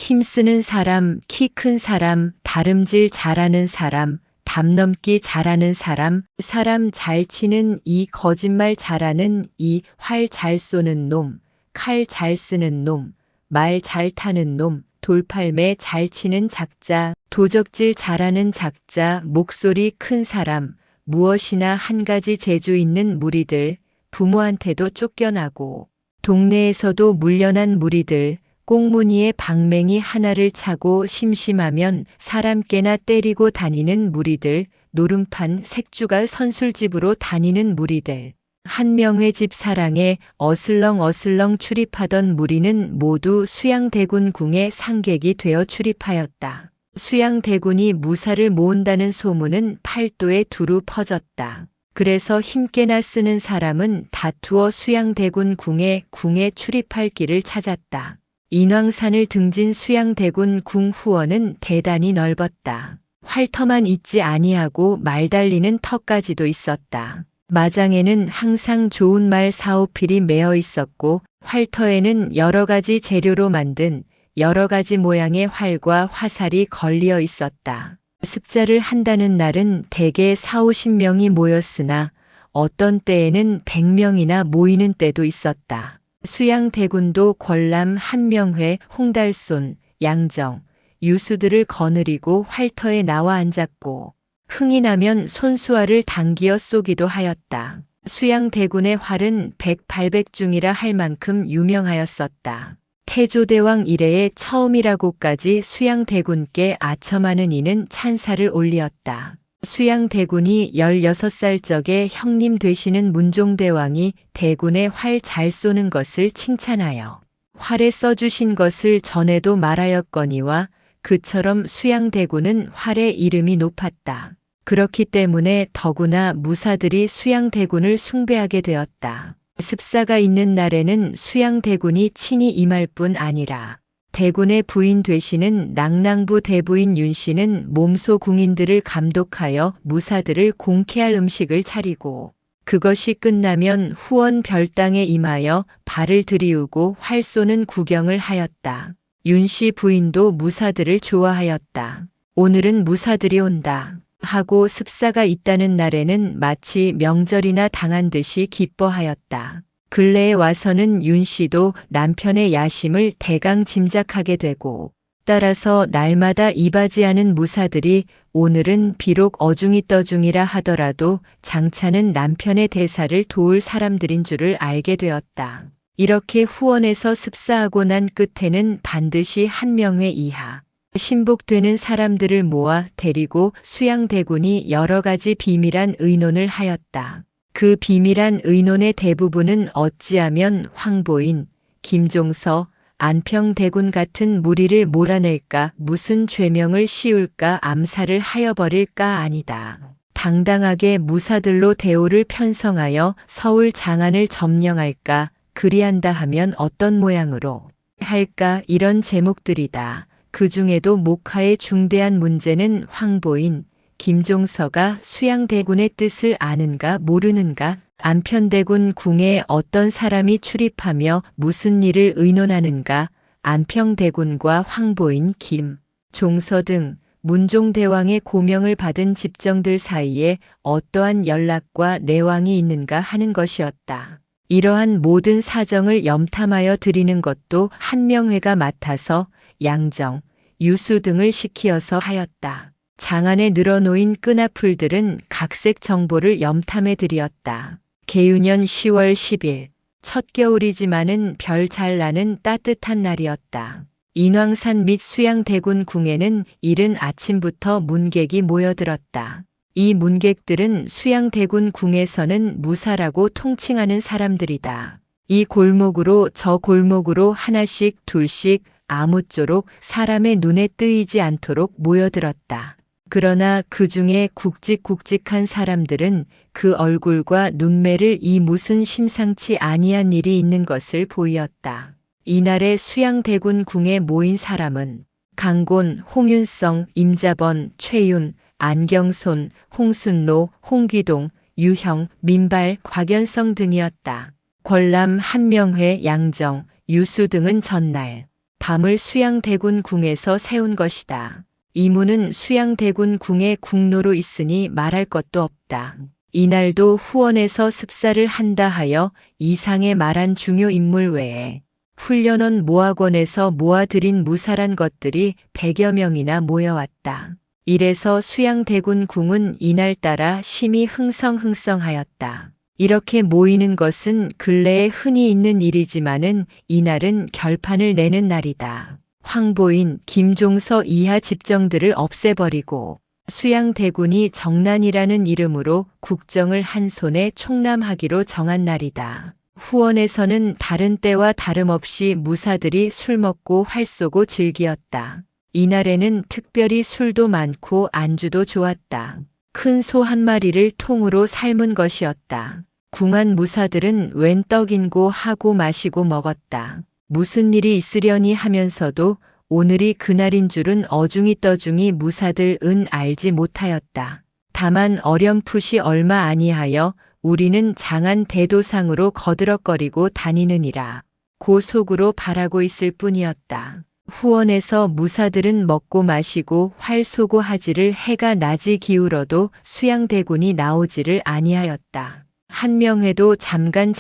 힘쓰는 사람, 키 큰 사람, 다름질 잘하는 사람, 담 넘기 잘하는 사람, 사람 잘 치는 이, 거짓말 잘하는 이, 활 잘 쏘는 놈, 칼 잘 쓰는 놈, 말 잘 타는 놈, 돌팔매 잘 치는 작자, 도적질 잘하는 작자, 목소리 큰 사람, 무엇이나 한 가지 재주 있는 무리들, 부모한테도 쫓겨나고 동네에서도 물려난 무리들, 꽁무니에 방맹이 하나를 차고 심심하면 사람 깨나 때리고 다니는 무리들, 노름판 색주가 선술집으로 다니는 무리들, 한명회 집 사랑에 어슬렁어슬렁 출입하던 무리는 모두 수양대군 궁의 상객이 되어 출입하였다. 수양대군이 무사를 모은다는 소문은 팔도에 두루 퍼졌다. 그래서 힘께나 쓰는 사람은 다투어 수양대군 궁에 출입할 길을 찾았다. 인왕산을 등진 수양대군 궁 후원은 대단히 넓었다. 활터만 있지 아니하고 말 달리는 터까지도 있었다. 마장에는 항상 좋은 말 4~5필이 매어 있었고 활터에는 여러 가지 재료로 만든 여러 가지 모양의 활과 화살이 걸리어 있었다. 습자를 한다는 날은 대개 4~50명이 모였으나 어떤 때에는 100명이나 모이는 때도 있었다. 수양대군도 권람, 한명회, 홍달손, 양정, 유수들을 거느리고 활터에 나와 앉았고 흥이 나면 손수화를 당기어 쏘기도 하였다. 수양대군의 활은 100~800중이라 할 만큼 유명하였었다. 태조대왕 이래에 처음이라고까지 수양대군께 아첨하는 이는 찬사를 올리었다. 수양대군이 16살 적에 형님 되시는 문종대왕이 대군의 활 잘 쏘는 것을 칭찬하여 활에 써주신 것을 전에도 말하였거니와 그처럼 수양대군은 활의 이름이 높았다. 그렇기 때문에 더구나 무사들이 수양대군을 숭배하게 되었다. 습사가 있는 날에는 수양대군이 친히 임할 뿐 아니라 대군의 부인 되시는 낙랑부 대부인 윤씨는 몸소 궁인들을 감독하여 무사들을 공쾌할 음식을 차리고 그것이 끝나면 후원 별당에 임하여 발을 들이우고 활 쏘는 구경을 하였다. 윤씨 부인도 무사들을 좋아하였다. 오늘은 무사들이 온다 하고 습사가 있다는 날에는 마치 명절이나 당한 듯이 기뻐하였다. 근래에 와서는 윤씨도 남편의 야심을 대강 짐작하게 되고 따라서 날마다 이바지하는 무사들이 오늘은 비록 어중이 떠중이라 하더라도 장차는 남편의 대사를 도울 사람들인 줄을 알게 되었다. 이렇게 후원에서 습사하고 난 끝에는 반드시 한명회 이하 신복되는 사람들을 모아 데리고 수양대군이 여러 가지 비밀한 의논을 하였다. 그 비밀한 의논의 대부분은 어찌하면 황보인, 김종서, 안평대군 같은 무리를 몰아낼까, 무슨 죄명을 씌울까, 암살을 하여버릴까 아니다. 당당하게 무사들로 대오를 편성하여 서울 장안을 점령할까, 그리한다 하면 어떤 모양으로 할까, 이런 제목들이다. 그 중에도 목하의 중대한 문제는 황보인, 김종서가 수양대군의 뜻을 아는가 모르는가, 안편대군 궁에 어떤 사람이 출입하며 무슨 일을 의논하는가, 안평대군과 황보인, 김, 종서 등 문종대왕의 고명을 받은 집정들 사이에 어떠한 연락과 내왕이 있는가 하는 것이었다. 이러한 모든 사정을 염탐하여 드리는 것도 한명회가 맡아서 양정, 유수 등을 시키어서 하였다. 장안에 늘어놓인 끈아풀들은 각색 정보를 염탐해 드렸다. 계유년 10월 10일, 첫 겨울이지만은 별 잘 나는 따뜻한 날이었다. 인왕산 및 수양대군 궁에는 이른 아침부터 문객이 모여들었다. 이 문객들은 수양대군 궁에서는 무사라고 통칭하는 사람들이다. 이 골목으로 저 골목으로 하나씩 둘씩 아무쪼록 사람의 눈에 뜨이지 않도록 모여들었다. 그러나 그 중에 굵직굵직한 사람들은 그 얼굴과 눈매를 이 무슨 심상치 아니한 일이 있는 것을 보이었다. 이날의 수양대군 궁에 모인 사람은 강곤, 홍윤성, 임자번, 최윤, 안경손, 홍순로, 홍기동, 유형, 민발, 곽연성 등이었다. 권람, 한명회, 양정, 유수 등은 전날 밤을 수양대군 궁에서 세운 것이다. 이문은 수양대군 궁의 궁로로 있으니 말할 것도 없다. 이날도 후원에서 습사를 한다 하여 이상에 말한 중요 인물 외에 훈련원 모학원에서 모아들인 무사란 것들이 100여 명이나 모여왔다. 이래서 수양대군 궁은 이날따라 심히 흥성하였다. 이렇게 모이는 것은 근래에 흔히 있는 일이지만은 이날은 결판을 내는 날이다. 황보인, 김종서 이하 집정들을 없애버리고 수양대군이 정난이라는 이름으로 국정을 한 손에 총람하기로 정한 날이다. 후원에서는 다른 때와 다름없이 무사들이 술 먹고 활 쏘고 즐기었다. 이날에는 특별히 술도 많고 안주도 좋았다. 큰 소 한 마리를 통으로 삶은 것이었다. 궁한 무사들은 웬 떡인고 하고 마시고 먹었다. 무슨 일이 있으려니 하면서도 오늘이 그날인 줄은 어중이 떠중이 무사들은 알지 못하였다. 다만 어렴풋이 얼마 아니하여 우리는 장안 대도상으로 거드럭거리고 다니느니라. 고 속으로 바라고 있을 뿐이었다. 후원에서 무사들은 먹고 마시고 활 쏘고 하지를 해가 낮이 기울어도 수양대군이 나오지를 아니하였다. 한 명에도 잠깐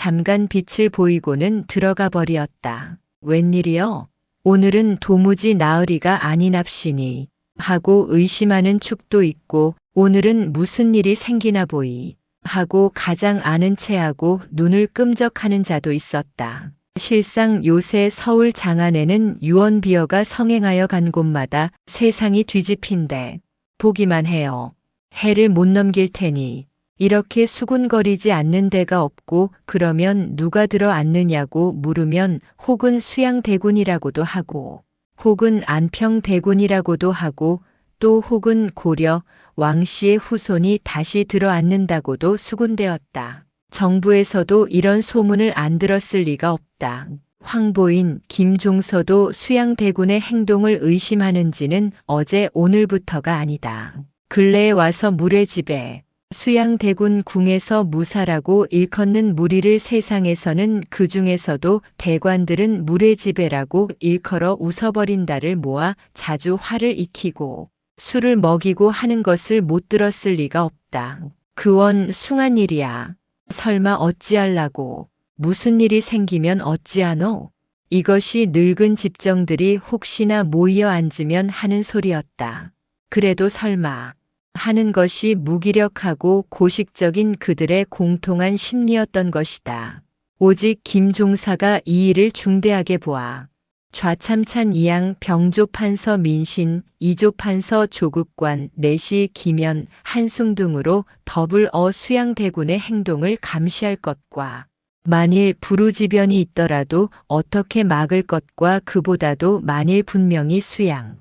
빛을 보이고는 들어가 버리었다. 웬일이여? 오늘은 도무지 나으리가 아니납시니 하고 의심하는 축도 있고 오늘은 무슨 일이 생기나 보이 하고 가장 아는 체하고 눈을 끔적하는 자도 있었다. 실상 요새 서울 장안에는 유언비어가 성행하여 간 곳마다 세상이 뒤집힌데 보기만 해요. 해를 못 넘길 테니 이렇게 수군거리지 않는 데가 없고 그러면 누가 들어 앉느냐고 물으면 혹은 수양대군이라고도 하고 혹은 안평대군이라고도 하고 또 혹은 고려 왕씨의 후손이 다시 들어 앉는다고도 수군되었다. 정부에서도 이런 소문을 안 들었을 리가 없다. 황보인, 김종서도 수양대군의 행동을 의심하는지는 어제 오늘부터가 아니다. 근래에 와서 물의 집에 수양대군 궁에서 무사라고 일컫는 무리를 세상에서는 그 중에서도 대관들은 물의 지배라고 일컬어 웃어버린다를 모아 자주 화를 익히고 술을 먹이고 하는 것을 못 들었을 리가 없다. 그원 숭한 일이야. 설마 어찌할라고. 무슨 일이 생기면 어찌하노? 이것이 늙은 집정들이 혹시나 모이어 앉으면 하는 소리였다. 그래도 설마 하는 것이 무기력하고 고식적인 그들의 공통한 심리였던 것이다. 오직 김종사가 이 일을 중대하게 보아 좌참찬 이양 병조판서 민신, 이조판서 조국관, 내시 기면, 한숭 등으로 더불어 수양대군의 행동을 감시할 것과 만일 부루지변이 있더라도 어떻게 막을 것과 그보다도 만일 분명히 수양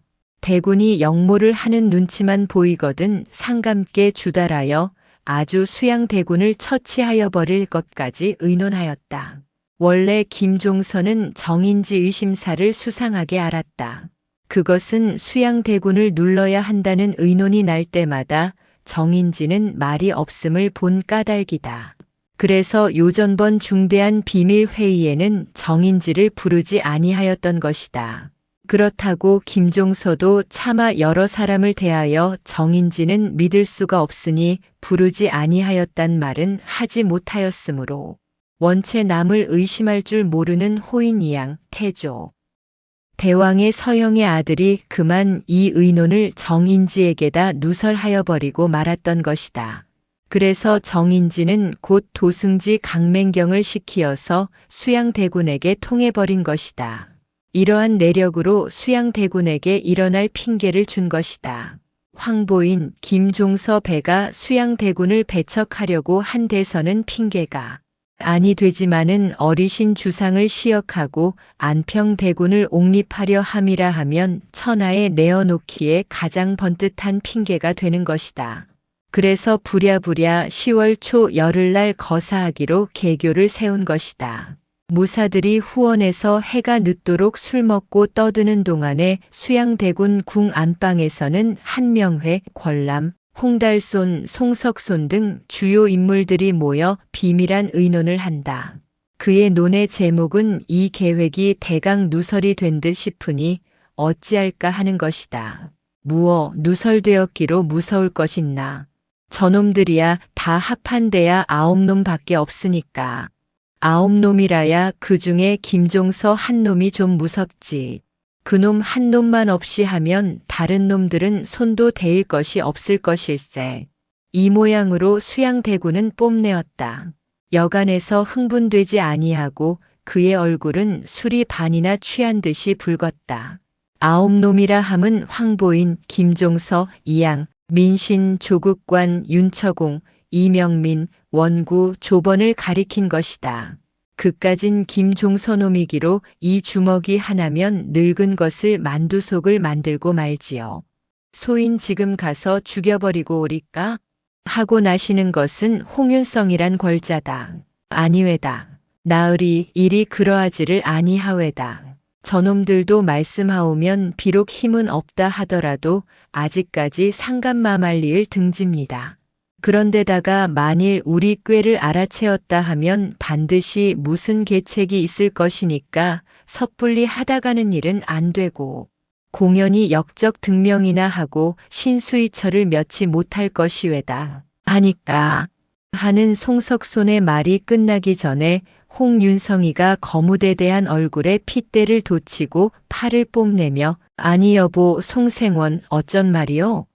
대군이 역모를 하는 눈치만 보이거든 상감께 주달하여 아주 수양대군을 처치하여 버릴 것까지 의논하였다. 원래 김종서는 정인지 의심사를 수상하게 알았다. 그것은 수양대군을 눌러야 한다는 의논이 날 때마다 정인지는 말이 없음을 본 까닭이다. 그래서 요전번 중대한 비밀회의에는 정인지를 부르지 아니하였던 것이다. 그렇다고 김종서도 차마 여러 사람을 대하여 정인지는 믿을 수가 없으니 부르지 아니하였단 말은 하지 못하였으므로 원체 남을 의심할 줄 모르는 호인이양 태조. 대왕의 서영의 아들이 그만 이 의논을 정인지에게다 누설하여 버리고 말았던 것이다. 그래서 정인지는 곧 도승지 강맹경을 시키어서 수양대군에게 통해버린 것이다. 이러한 내력으로 수양대군에게 일어날 핑계를 준 것이다. 황보인, 김종서 배가 수양대군을 배척하려고 한 데서는 핑계가 아니 되지만은 어리신 주상을 시역하고 안평대군을 옹립하려 함이라 하면 천하에 내어놓기에 가장 번듯한 핑계가 되는 것이다. 그래서 부랴부랴 10월 초 열흘날 거사하기로 계교를 세운 것이다. 무사들이 후원에서 해가 늦도록 술 먹고 떠드는 동안에 수양대군 궁 안방에서는 한명회, 권람, 홍달손, 송석손 등 주요 인물들이 모여 비밀한 의논을 한다. 그의 논의 제목은 이 계획이 대강 누설이 된 듯 싶으니 어찌할까 하는 것이다. 무어 누설되었기로 무서울 것있나. 저놈들이야 다 합한데야 9놈밖에 없으니까. 9놈이라야 그 중에 김종서 한 놈이 좀 무섭지. 그놈 한 놈만 없이 하면 다른 놈들은 손도 대일 것이 없을 것일세. 이 모양으로 수양대군은 뽐내었다. 여간에서 흥분되지 아니하고 그의 얼굴은 술이 반이나 취한 듯이 붉었다. 9놈이라 함은 황보인, 김종서, 이양, 민신, 조국관, 윤처공, 이명민, 원구, 조번을 가리킨 것이다. 그까진 김종서놈이기로 이 주먹이 하나면 늙은 것을 만두속을 만들고 말지요. 소인 지금 가서 죽여버리고 오리까? 하고 나시는 것은 홍윤성이란 권자다. 아니외다. 나으리 일이 그러하지를 아니하외다. 저놈들도 말씀하오면 비록 힘은 없다 하더라도 아직까지 상감마말리을 등집니다. 그런데다가 만일 우리 꾀를 알아채었다 하면 반드시 무슨 계책이 있을 것이니까 섣불리 하다가는 일은 안 되고 공연히 역적 등명이나 하고 신수이처를 며치 못할 것이외다 하니까 하는 송석손의 말이 끝나기 전에 홍윤성이가 거무대대한 얼굴에 핏대를 돋치고 팔을 뽐내며 아니 여보 송생원 어쩐 말이요?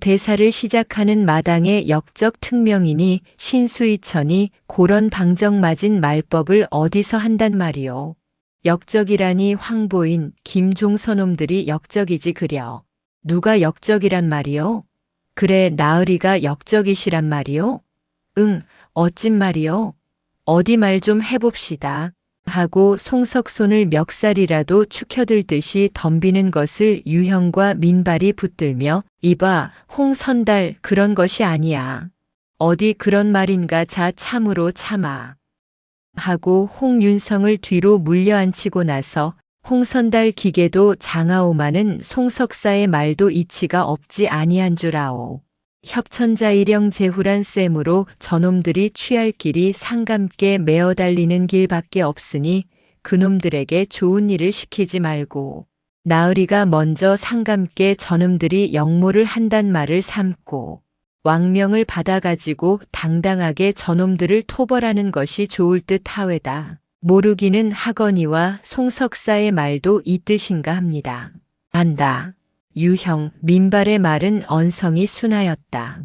대사를 시작하는 마당에 역적 특명이니 신수이천이 고런 방정 맞은 말법을 어디서 한단 말이요. 역적이라니 황보인, 김종서놈들이 역적이지 그려. 누가 역적이란 말이요? 그래 나으리가 역적이시란 말이요? 응, 어찐 말이요? 어디 말 좀 해봅시다. 하고 송석손을 멱살이라도 축혀들듯이 덤비는 것을 유형과 민발이 붙들며 이봐 홍선달 그런 것이 아니야. 어디 그런 말인가 자 참으로 참아. 하고 홍윤성을 뒤로 물려앉히고 나서 홍선달 기계도 장하오마는 송석사의 말도 이치가 없지 아니한 줄 아오. 협천자일령 제후란 셈으로 저놈들이 취할 길이 상감께 메어 달리는 길밖에 없으니 그놈들에게 좋은 일을 시키지 말고 나으리가 먼저 상감께 저놈들이 역모를 한단 말을 삼고 왕명을 받아가지고 당당하게 저놈들을 토벌하는 것이 좋을 듯 하외다. 모르기는 하거니와 송석사의 말도 이 뜻인가 합니다. 안다. 유형, 민발의 말은 언성이 순하였다.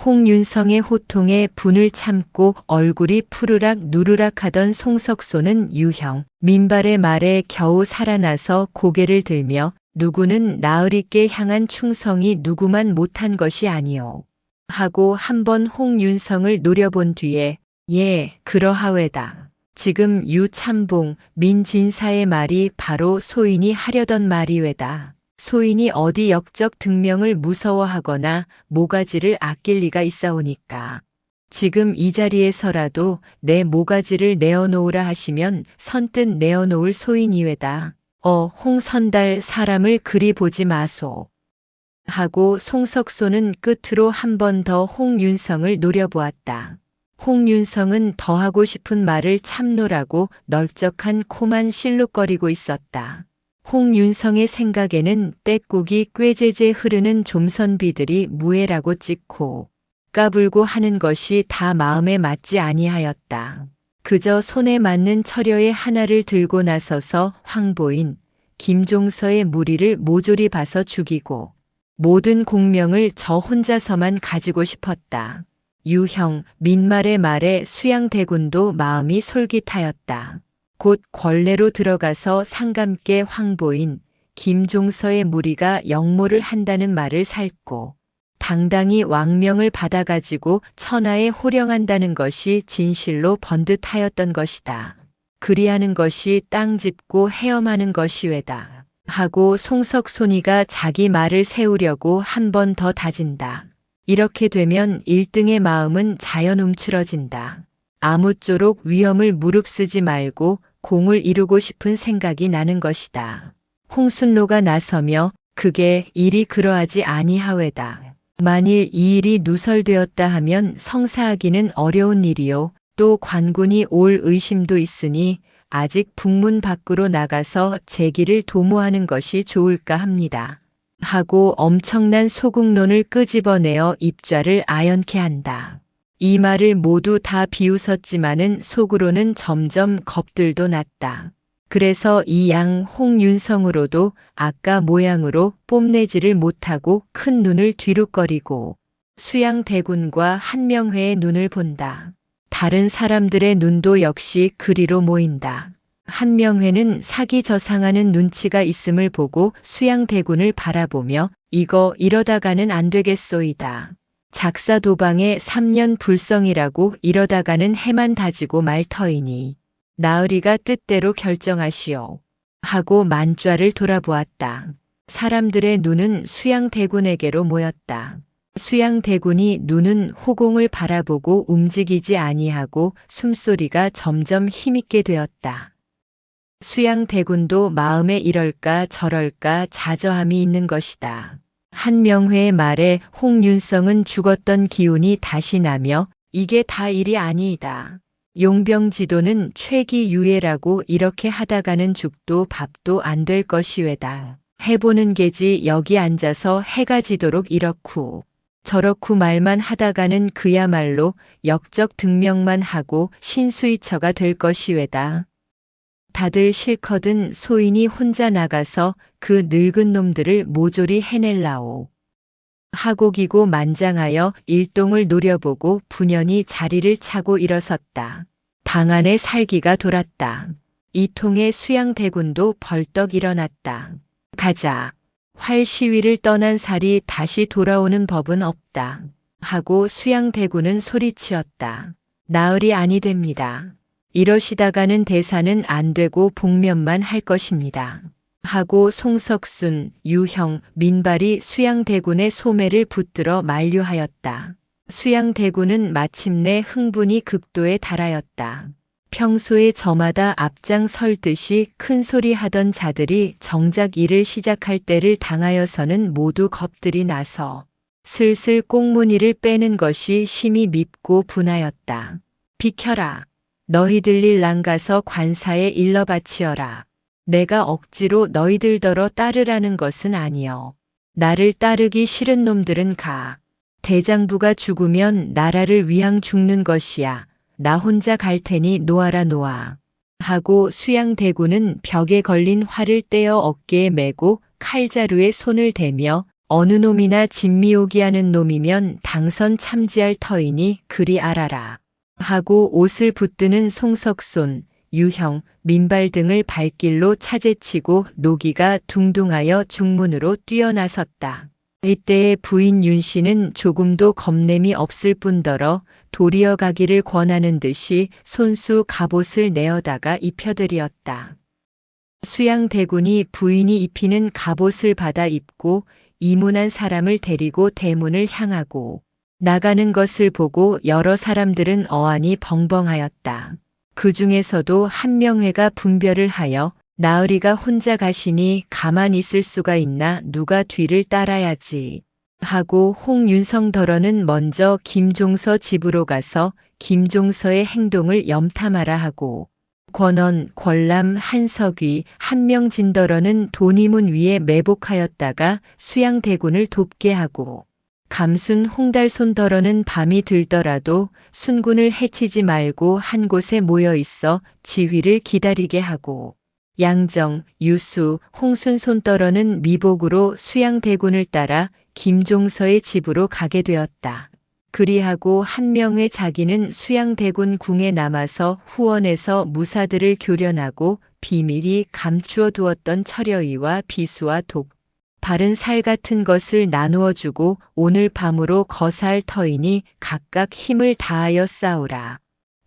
홍윤성의 호통에 분을 참고 얼굴이 푸르락 누르락 하던 송석소는 유형, 민발의 말에 겨우 살아나서 고개를 들며 누구는 나으리께 향한 충성이 누구만 못한 것이 아니오. 하고 한번 홍윤성을 노려본 뒤에 예, 그러하외다. 지금 유참봉, 민진사의 말이 바로 소인이 하려던 말이외다. 소인이 어디 역적 등명을 무서워하거나 모가지를 아낄 리가 있사오니까. 지금 이 자리에서라도 내 모가지를 내어놓으라 하시면 선뜻 내어놓을 소인이외다. 홍선달 사람을 그리 보지 마소. 하고 송석소는 끝으로 한 번 더 홍윤성을 노려보았다. 홍윤성은 더 하고 싶은 말을 참노라고 널쩍한 코만 실룩거리고 있었다. 홍윤성의 생각에는 때국이 꾀제제 흐르는 좀선비들이 무해라고 찍고 까불고 하는 것이 다 마음에 맞지 아니하였다. 그저 손에 맞는 처려의 하나를 들고 나서서 황보인, 김종서의 무리를 모조리 봐서 죽이고 모든 공명을 저 혼자서만 가지고 싶었다. 유형, 민말의 말에 수양대군도 마음이 솔깃하였다. 곧 권례로 들어가서 상감께 황보인, 김종서의 무리가 역모를 한다는 말을 살고 당당히 왕명을 받아가지고 천하에 호령한다는 것이 진실로 번듯하였던 것이다. 그리하는 것이 땅 짚고 헤엄하는 것이외다. 하고 송석손이가 자기 말을 세우려고 한 번 더 다진다. 이렇게 되면 1등의 마음은 자연 움츠러진다. 아무쪼록 위험을 무릅쓰지 말고 공을 이루고 싶은 생각이 나는 것이다. 홍순로가 나서며 그게 일이 그러하지 아니하외다. 만일 이 일이 누설되었다 하면 성사하기는 어려운 일이요. 또 관군이 올 의심도 있으니 아직 북문 밖으로 나가서 제기를 도모하는 것이 좋을까 합니다. 하고 엄청난 소국론을 끄집어내어 입좌를 아연케 한다. 이 말을 모두 다 비웃었지만은 속으로는 점점 겁들도 났다. 그래서 이 양 홍윤성으로도 아까 모양으로 뽐내지를 못하고 큰 눈을 뒤룩거리고 수양대군과 한명회의 눈을 본다. 다른 사람들의 눈도 역시 그리로 모인다. 한명회는 사기저상하는 눈치가 있음을 보고 수양대군을 바라보며 이거 이러다가는 안 되겠소이다. 작사도방에 3년 불성이라고 이러다가는 해만 다지고 말 터이니 나으리가 뜻대로 결정하시오. 하고 만좌를 돌아보았다. 사람들의 눈은 수양대군에게로 모였다. 수양대군이 눈은 호공을 바라보고 움직이지 아니하고 숨소리가 점점 힘있게 되었다. 수양대군도 마음에 이럴까 저럴까 자저함이 있는 것이다. 한명회의 말에 홍윤성은 죽었던 기운이 다시 나며 이게 다 일이 아니이다. 용병지도는 최기유예라고 이렇게 하다가는 죽도 밥도 안 될 것이외다. 해보는 게지 여기 앉아서 해가 지도록 이렇고 저렇고 말만 하다가는 그야말로 역적 등명만 하고 신수이처가 될 것이외다. 다들 실컷은 소인이 혼자 나가서 그 늙은 놈들을 모조리 해낼라오. 하고 기고 만장하여 일동을 노려보고 분연히 자리를 차고 일어섰다. 방 안에 살기가 돌았다. 이 통에 수양대군도 벌떡 일어났다. 가자. 활 시위를 떠난 살이 다시 돌아오는 법은 없다. 하고 수양대군은 소리치었다. 나으리 아니 됩니다. 이러시다가는 대사는 안 되고 복면만 할 것입니다. 하고 송석순, 유형, 민발이 수양대군의 소매를 붙들어 만류하였다. 수양대군은 마침내 흥분이 극도에 달하였다. 평소에 저마다 앞장설 듯이 큰 소리 하던 자들이 정작 일을 시작할 때를 당하여서는 모두 겁들이 나서 슬슬 꽁무니를 빼는 것이 심히 밉고 분하였다. 비켜라. 너희들 일 난가서 관사에 일러 바치어라. 내가 억지로 너희들더러 따르라는 것은 아니여. 나를 따르기 싫은 놈들은 가. 대장부가 죽으면 나라를 위양 죽는 것이야. 나 혼자 갈 테니 놓아라 놓아. 하고 수양대군은 벽에 걸린 활을 떼어 어깨에 메고 칼자루에 손을 대며 어느 놈이나 진미오기 하는 놈이면 당선 참지할 터이니 그리 알아라. 하고 옷을 붙드는 송석손, 유형, 민발 등을 발길로 차제치고 노기가 둥둥하여 중문으로 뛰어나섰다. 이때의 부인 윤씨는 조금도 겁냄이 없을 뿐더러 도리어 가기를 권하는 듯이 손수 갑옷을 내어다가 입혀드리었다. 수양대군이 부인이 입히는 갑옷을 받아 입고 이문한 사람을 데리고 대문을 향하고 나가는 것을 보고 여러 사람들은 어안이 벙벙하였다. 그 중에서도 한명회가 분별을 하여 나으리가 혼자 가시니 가만히 있을 수가 있나 누가 뒤를 따라야지 하고 홍윤성더러는 먼저 김종서 집으로 가서 김종서의 행동을 염탐하라 하고 권원, 권람, 한석위, 한명진더러는 돈이문 위에 매복하였다가 수양대군을 돕게 하고 감순 홍달손더러는 밤이 들더라도 순군을 해치지 말고 한 곳에 모여 있어 지휘를 기다리게 하고 양정, 유수, 홍순손더러는 미복으로 수양대군을 따라 김종서의 집으로 가게 되었다. 그리하고 한명의 자기는 수양대군 궁에 남아서 후원에서 무사들을 교련하고 비밀히 감추어 두었던 처려이와 비수와 독, 바른 살 같은 것을 나누어 주고 오늘 밤으로 거사할 터이니 각각 힘을 다하여 싸우라.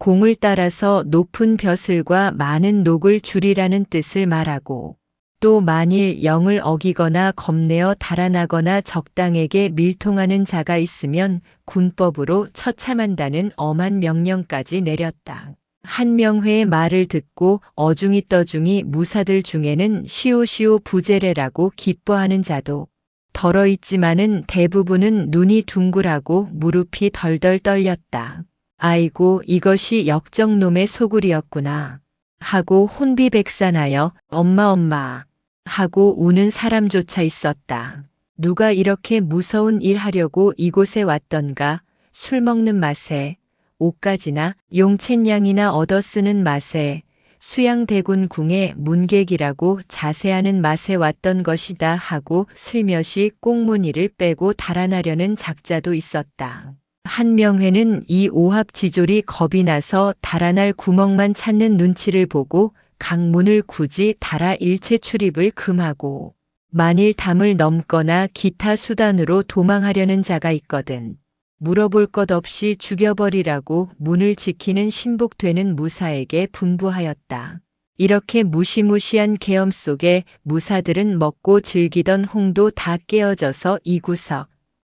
공을 따라서 높은 벼슬과 많은 녹을 줄이라는 뜻을 말하고 또 만일 영을 어기거나 겁내어 달아나거나 적당에게 밀통하는 자가 있으면 군법으로 처참한다는 엄한 명령까지 내렸다. 한명회의 말을 듣고 어중이 떠중이 무사들 중에는 시오시오 부제레라고 기뻐하는 자도 덜어 있지만은 대부분은 눈이 둥글하고 무릎이 덜덜 떨렸다. 아이고 이것이 역적놈의 소굴이었구나 하고 혼비백산하여 엄마 하고 우는 사람조차 있었다. 누가 이렇게 무서운 일 하려고 이곳에 왔던가. 술 먹는 맛에 옷가지나 용쳇냥이나 얻어 쓰는 맛에 수양대군 궁의 문객이라고 자세하는 맛에 왔던 것이다 하고 슬며시 꽁무니를 빼고 달아나려는 작자도 있었다. 한명회는 이 오합지졸이 겁이 나서 달아날 구멍만 찾는 눈치를 보고 강문을 굳이 달아 일체 출입을 금하고 만일 담을 넘거나 기타 수단으로 도망하려는 자가 있거든 물어볼 것 없이 죽여버리라고 문을 지키는 신복되는 무사에게 분부하였다. 이렇게 무시무시한 계엄 속에 무사들은 먹고 즐기던 홍도 다 깨어져서 이 구석,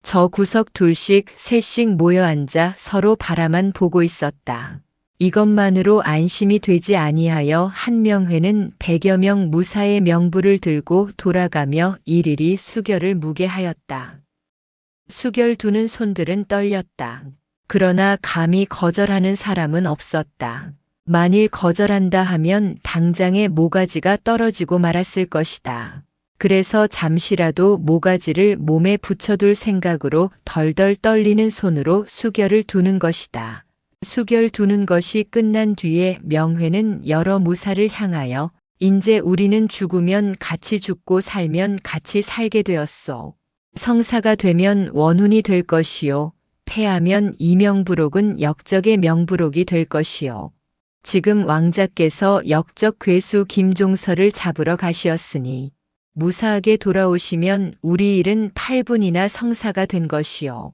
저 구석 둘씩 셋씩 모여 앉아 서로 바라만 보고 있었다. 이것만으로 안심이 되지 아니하여 한명회는 100여 명 무사의 명부를 들고 돌아가며 일일이 수결을 묵게 하였다. 수결 두는 손들은 떨렸다. 그러나 감히 거절하는 사람은 없었다. 만일 거절한다 하면 당장에 모가지가 떨어지고 말았을 것이다. 그래서 잠시라도 모가지를 몸에 붙여둘 생각으로 덜덜 떨리는 손으로 수결을 두는 것이다. 수결 두는 것이 끝난 뒤에 명회는 여러 무사를 향하여 인제 우리는 죽으면 같이 죽고 살면 같이 살게 되었소. 성사가 되면 원훈이 될 것이요. 패하면 이명부록은 역적의 명부록이 될 것이요. 지금 왕자께서 역적 괴수 김종서를 잡으러 가시었으니 무사하게 돌아오시면 우리 일은 8분이나 성사가 된 것이요.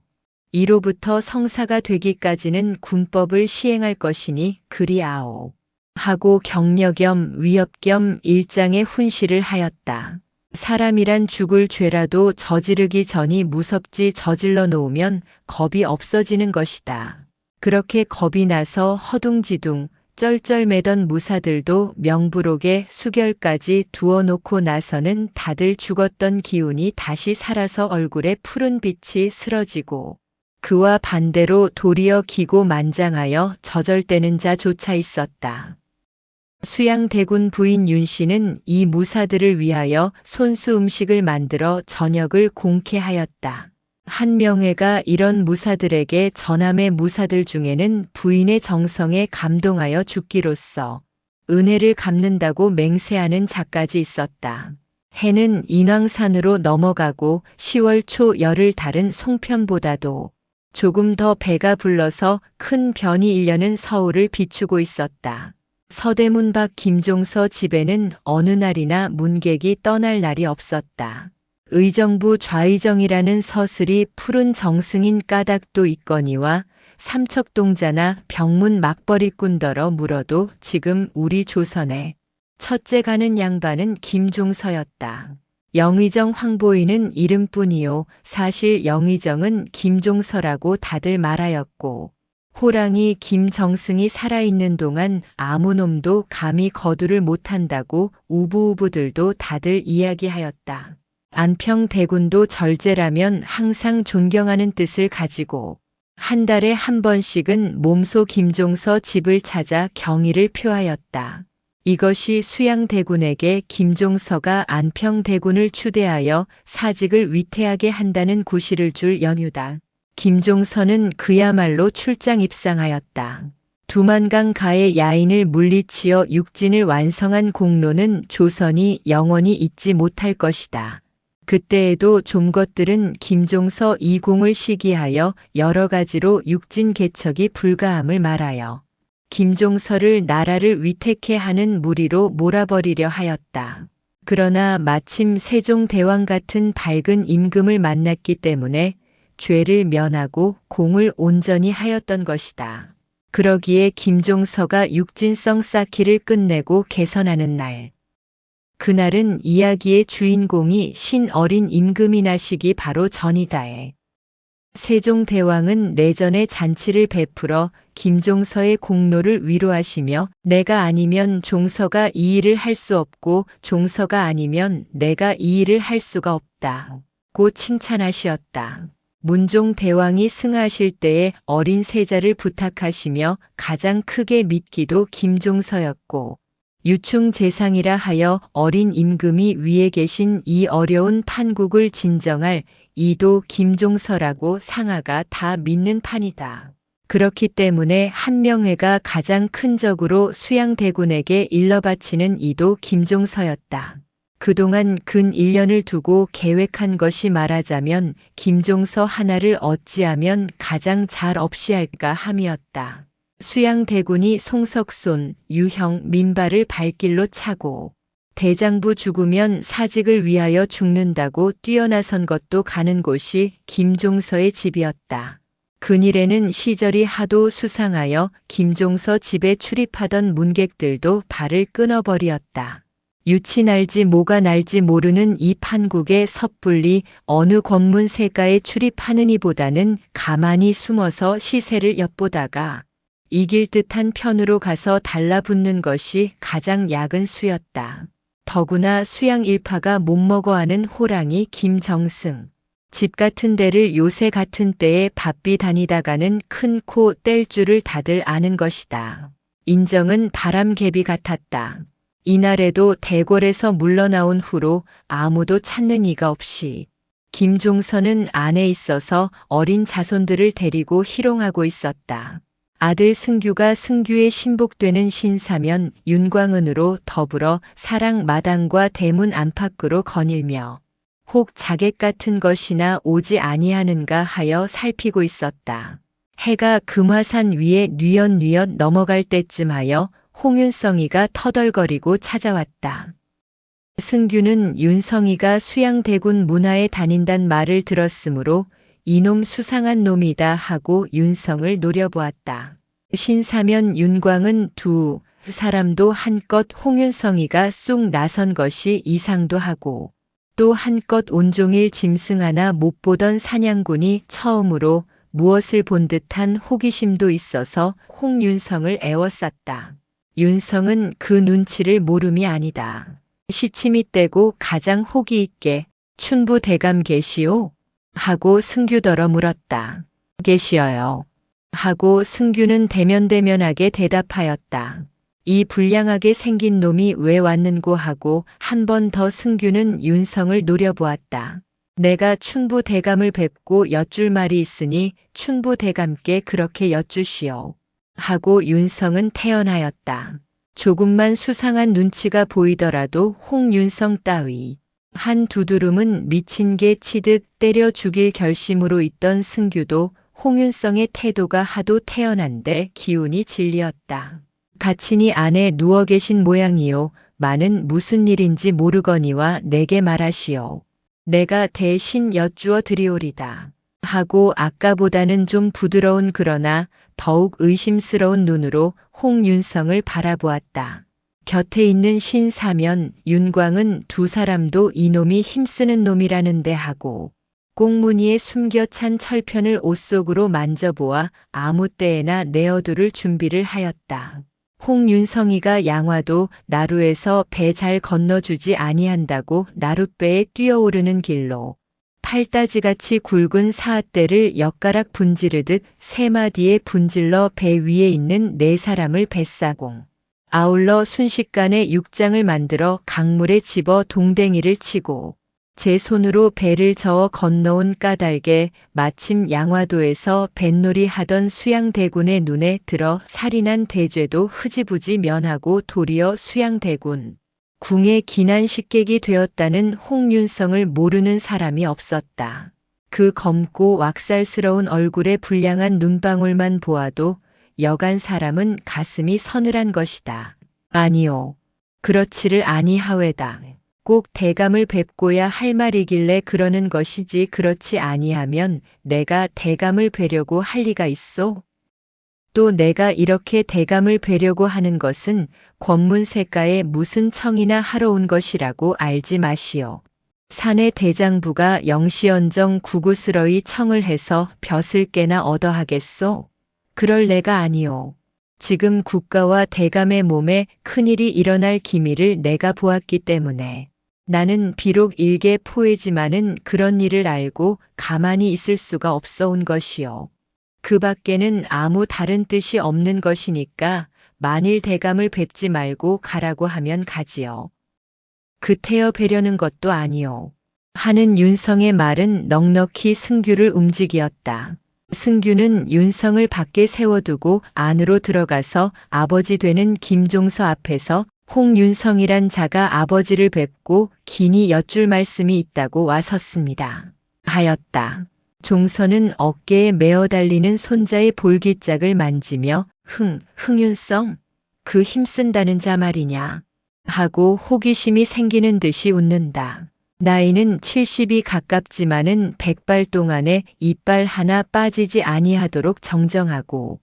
이로부터 성사가 되기까지는 군법을 시행할 것이니 그리아오. 하고 격려 겸 위협 겸 일장의 훈시를 하였다. 사람이란 죽을 죄라도 저지르기 전이 무섭지 저질러 놓으면 겁이 없어지는 것이다. 그렇게 겁이 나서 허둥지둥 쩔쩔매던 무사들도 명부록에 수결까지 두어놓고 나서는 다들 죽었던 기운이 다시 살아서 얼굴에 푸른 빛이 스러지고 그와 반대로 도리어 기고만장하여 저절대는 자조차 있었다. 수양대군 부인 윤씨는 이 무사들을 위하여 손수 음식을 만들어 저녁을 공케하였다. 한명회가 이런 무사들에게 전함의 무사들 중에는 부인의 정성에 감동하여 죽기로써 은혜를 갚는다고 맹세하는 자까지 있었다. 해는 인왕산으로 넘어가고 10월 초 열을 달은 송편보다도 조금 더 배가 불러서 큰 변이 일려는 서울을 비추고 있었다. 서대문 밖 김종서 집에는 어느 날이나 문객이 떠날 날이 없었다. 의정부 좌의정이라는 서슬이 푸른 정승인 까닭도 있거니와 삼척동자나 병문 막벌이꾼더러 물어도 지금 우리 조선에 첫째 가는 양반은 김종서였다. 영의정 황보이는 이름뿐이요 사실 영의정은 김종서라고 다들 말하였고 호랑이 김정승이 살아있는 동안 아무 놈도 감히 거두를 못한다고 우부우부들도 다들 이야기하였다. 안평대군도 절제라면 항상 존경하는 뜻을 가지고 한 달에 한 번씩은 몸소 김종서 집을 찾아 경의를 표하였다. 이것이 수양대군에게 김종서가 안평대군을 추대하여 사직을 위태하게 한다는 구실을 줄 연유다. 김종서는 그야말로 출장 입상하였다. 두만강 가의 야인을 물리치어 육진을 완성한 공로는 조선이 영원히 잊지 못할 것이다. 그때에도 좀것들은 김종서 이 공을 시기하여 여러 가지로 육진 개척이 불가함을 말하여 김종서를 나라를 위태케 하는 무리로 몰아버리려 하였다. 그러나 마침 세종대왕 같은 밝은 임금을 만났기 때문에 죄를 면하고 공을 온전히 하였던 것이다. 그러기에 김종서가 육진성 쌓기를 끝내고 개선하는 날. 그날은 이야기의 주인공이 신어린 임금이 나시기 바로 전이다에. 세종대왕은 내전에 잔치를 베풀어 김종서의 공로를 위로하시며 내가 아니면 종서가 이 일을 할 수 없고 종서가 아니면 내가 이 일을 할 수가 없다. 고 칭찬하시었다. 문종 대왕이 승하실 때에 어린 세자를 부탁하시며 가장 크게 믿기도 김종서였고, 유충재상이라 하여 어린 임금이 위에 계신 이 어려운 판국을 진정할 이도 김종서라고 상하가 다 믿는 판이다. 그렇기 때문에 한명회가 가장 큰 적으로 수양대군에게 일러바치는 이도 김종서였다. 그동안 근 1년을 두고 계획한 것이 말하자면 김종서 하나를 어찌하면 가장 잘 없이 할까 함이었다. 수양대군이 송석손, 유형, 민발을 발길로 차고 대장부 죽으면 사직을 위하여 죽는다고 뛰어나선 것도 가는 곳이 김종서의 집이었다. 근일에는 시절이 하도 수상하여 김종서 집에 출입하던 문객들도 발을 끊어버리었다. 유치 날지 뭐가 날지 모르는 이 판국에 섣불리 어느 권문 세가에 출입하느니보다는 가만히 숨어서 시세를 엿보다가 이길 듯한 편으로 가서 달라붙는 것이 가장 약은 수였다. 더구나 수양 일파가 못먹어하는 호랑이 김정승. 집 같은 데를 요새 같은 때에 바삐 다니다가는 큰 코 뗄 줄을 다들 아는 것이다. 인정은 바람개비 같았다. 이날에도 대궐에서 물러나온 후로 아무도 찾는 이가 없이 김종서는 안에 있어서 어린 자손들을 데리고 희롱하고 있었다. 아들 승규가 승규의 신복되는 신사면 윤광은으로 더불어 사랑 마당과 대문 안팎으로 거닐며 혹 자객 같은 것이나 오지 아니하는가 하여 살피고 있었다. 해가 금화산 위에 뉘엿뉘엿 넘어갈 때쯤 하여 홍윤성이가 터덜거리고 찾아왔다. 승규는 윤성이가 수양대군 문하에 다닌단 말을 들었으므로 이놈 수상한 놈이다 하고 윤성을 노려보았다. 신사면 윤광은 두 사람도 한껏 홍윤성이가 쑥 나선 것이 이상도 하고 또 한껏 온종일 짐승 하나 못 보던 사냥꾼이 처음으로 무엇을 본 듯한 호기심도 있어서 홍윤성을 애워쌌다. 윤성은 그 눈치를 모름이 아니다. 시침이 떼고 가장 호기 있게 춘부 대감 계시오? 하고 승규더러 물었다. 계시어요. 하고 승규는 대면대면하게 대답하였다. 이 불량하게 생긴 놈이 왜 왔는고 하고 한 번 더 승규는 윤성을 노려보았다. 내가 춘부 대감을 뵙고 여쭐 말이 있으니 춘부 대감께 그렇게 여쭈시오. 하고 윤성은 태연하였다. 조금만 수상한 눈치가 보이더라도 홍윤성 따위 한 두드름은 미친 개 치듯 때려 죽일 결심으로 있던 승규도 홍윤성의 태도가 하도 태연한데 기운이 질리었다. 가친이 안에 누워 계신 모양이요. 만은 무슨 일인지 모르거니와 내게 말하시오. 내가 대신 여쭈어 드리오리다. 하고 아까보다는 좀 부드러운 그러나 더욱 의심스러운 눈으로 홍윤성을 바라보았다. 곁에 있는 신사면 윤광은 두 사람도 이놈이 힘쓰는 놈이라는데 하고 꽁무니에 숨겨 찬 철편을 옷 속으로 만져보아 아무 때에나 내어둘 준비를 하였다. 홍윤성이가 양화도 나루에서 배 잘 건너주지 아니한다고 나룻배에 뛰어오르는 길로 팔따지같이 굵은 사앗대를 엿가락 분지르듯 세 마디에 분질러 배 위에 있는 네 사람을 뱃사공. 아울러 순식간에 육장을 만들어 강물에 집어 동댕이를 치고 제 손으로 배를 저어 건너온 까닭에 마침 양화도에서 뱃놀이 하던 수양대군의 눈에 들어 살인한 대죄도 흐지부지 면하고 도리어 수양대군 궁의 기난 식객이 되었다는 홍윤성을 모르는 사람이 없었다. 그 검고 왁살스러운 얼굴에 불량한 눈방울만 보아도 여간 사람은 가슴이 서늘한 것이다. 아니요. 그렇지를 아니하외다. 꼭 대감을 뵙고야 할 말이길래 그러는 것이지 그렇지 아니하면 내가 대감을 뵈려고 할 리가 있소? 또 내가 이렇게 대감을 뵈려고 하는 것은 권문세가에 무슨 청이나 하러 온 것이라고 알지 마시오. 사내 대장부가 영시언정 구구스러이 청을 해서 벼슬 깨나 얻어하겠소? 그럴 내가 아니오. 지금 국가와 대감의 몸에 큰일이 일어날 기미를 내가 보았기 때문에 나는 비록 일개 포회지만은 그런 일을 알고 가만히 있을 수가 없어 온 것이요. 그 밖에는 아무 다른 뜻이 없는 것이니까 만일 대감을 뵙지 말고 가라고 하면 가지요. 그태여 뵈려는 것도 아니요. 하는 윤성의 말은 넉넉히 승규를 움직이었다. 승규는 윤성을 밖에 세워두고 안으로 들어가서 아버지 되는 김종서 앞에서 홍윤성이란 자가 아버지를 뵙고 긴히 여쭐 말씀이 있다고 와 섰습니다. 하였다. 종서는 어깨에 메어 달리는 손자의 볼기짝을 만지며 흥윤성? 그 힘쓴다는 자 말이냐? 하고 호기심이 생기는 듯이 웃는다. 나이는 70이 가깝지만은 100발 동안에 이빨 하나 빠지지 아니하도록 정정하고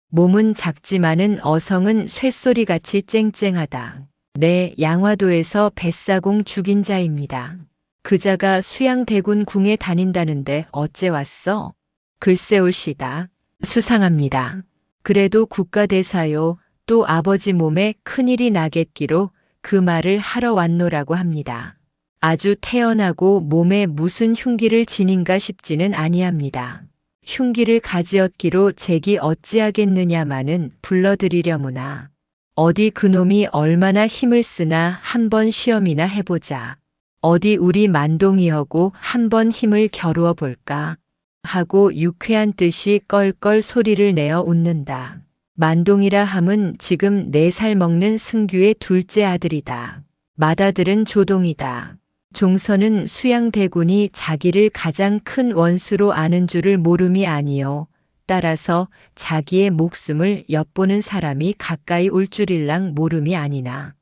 몸은 작지만은 어성은 쇠소리같이 쨍쨍하다. 내 양화도에서 뱃사공 죽인 자입니다. 그자가 수양대군 궁에 다닌다는데 어째 왔어? 글쎄 올시다. 수상합니다. 그래도 국가대사요. 또 아버지 몸에 큰일이 나겠기로 그 말을 하러 왔노라고 합니다. 아주 태연하고 몸에 무슨 흉기를 지닌가 싶지는 아니합니다. 흉기를 가지었기로 잭이 어찌하겠느냐마는 불러드리려무나. 어디 그놈이 얼마나 힘을 쓰나 한번 시험이나 해보자. 어디 우리 만동이하고 한번 힘을 겨루어 볼까 하고 유쾌한 뜻이 껄껄 소리를 내어 웃는다. 만동이라 함은 지금 4살 먹는 승규의 둘째 아들이다. 맏아들은 조동이다. 종서는 수양대군이 자기를 가장 큰 원수로 아는 줄을 모름이 아니요. 따라서 자기의 목숨을 엿보는 사람이 가까이 올 줄일랑 모름이 아니나.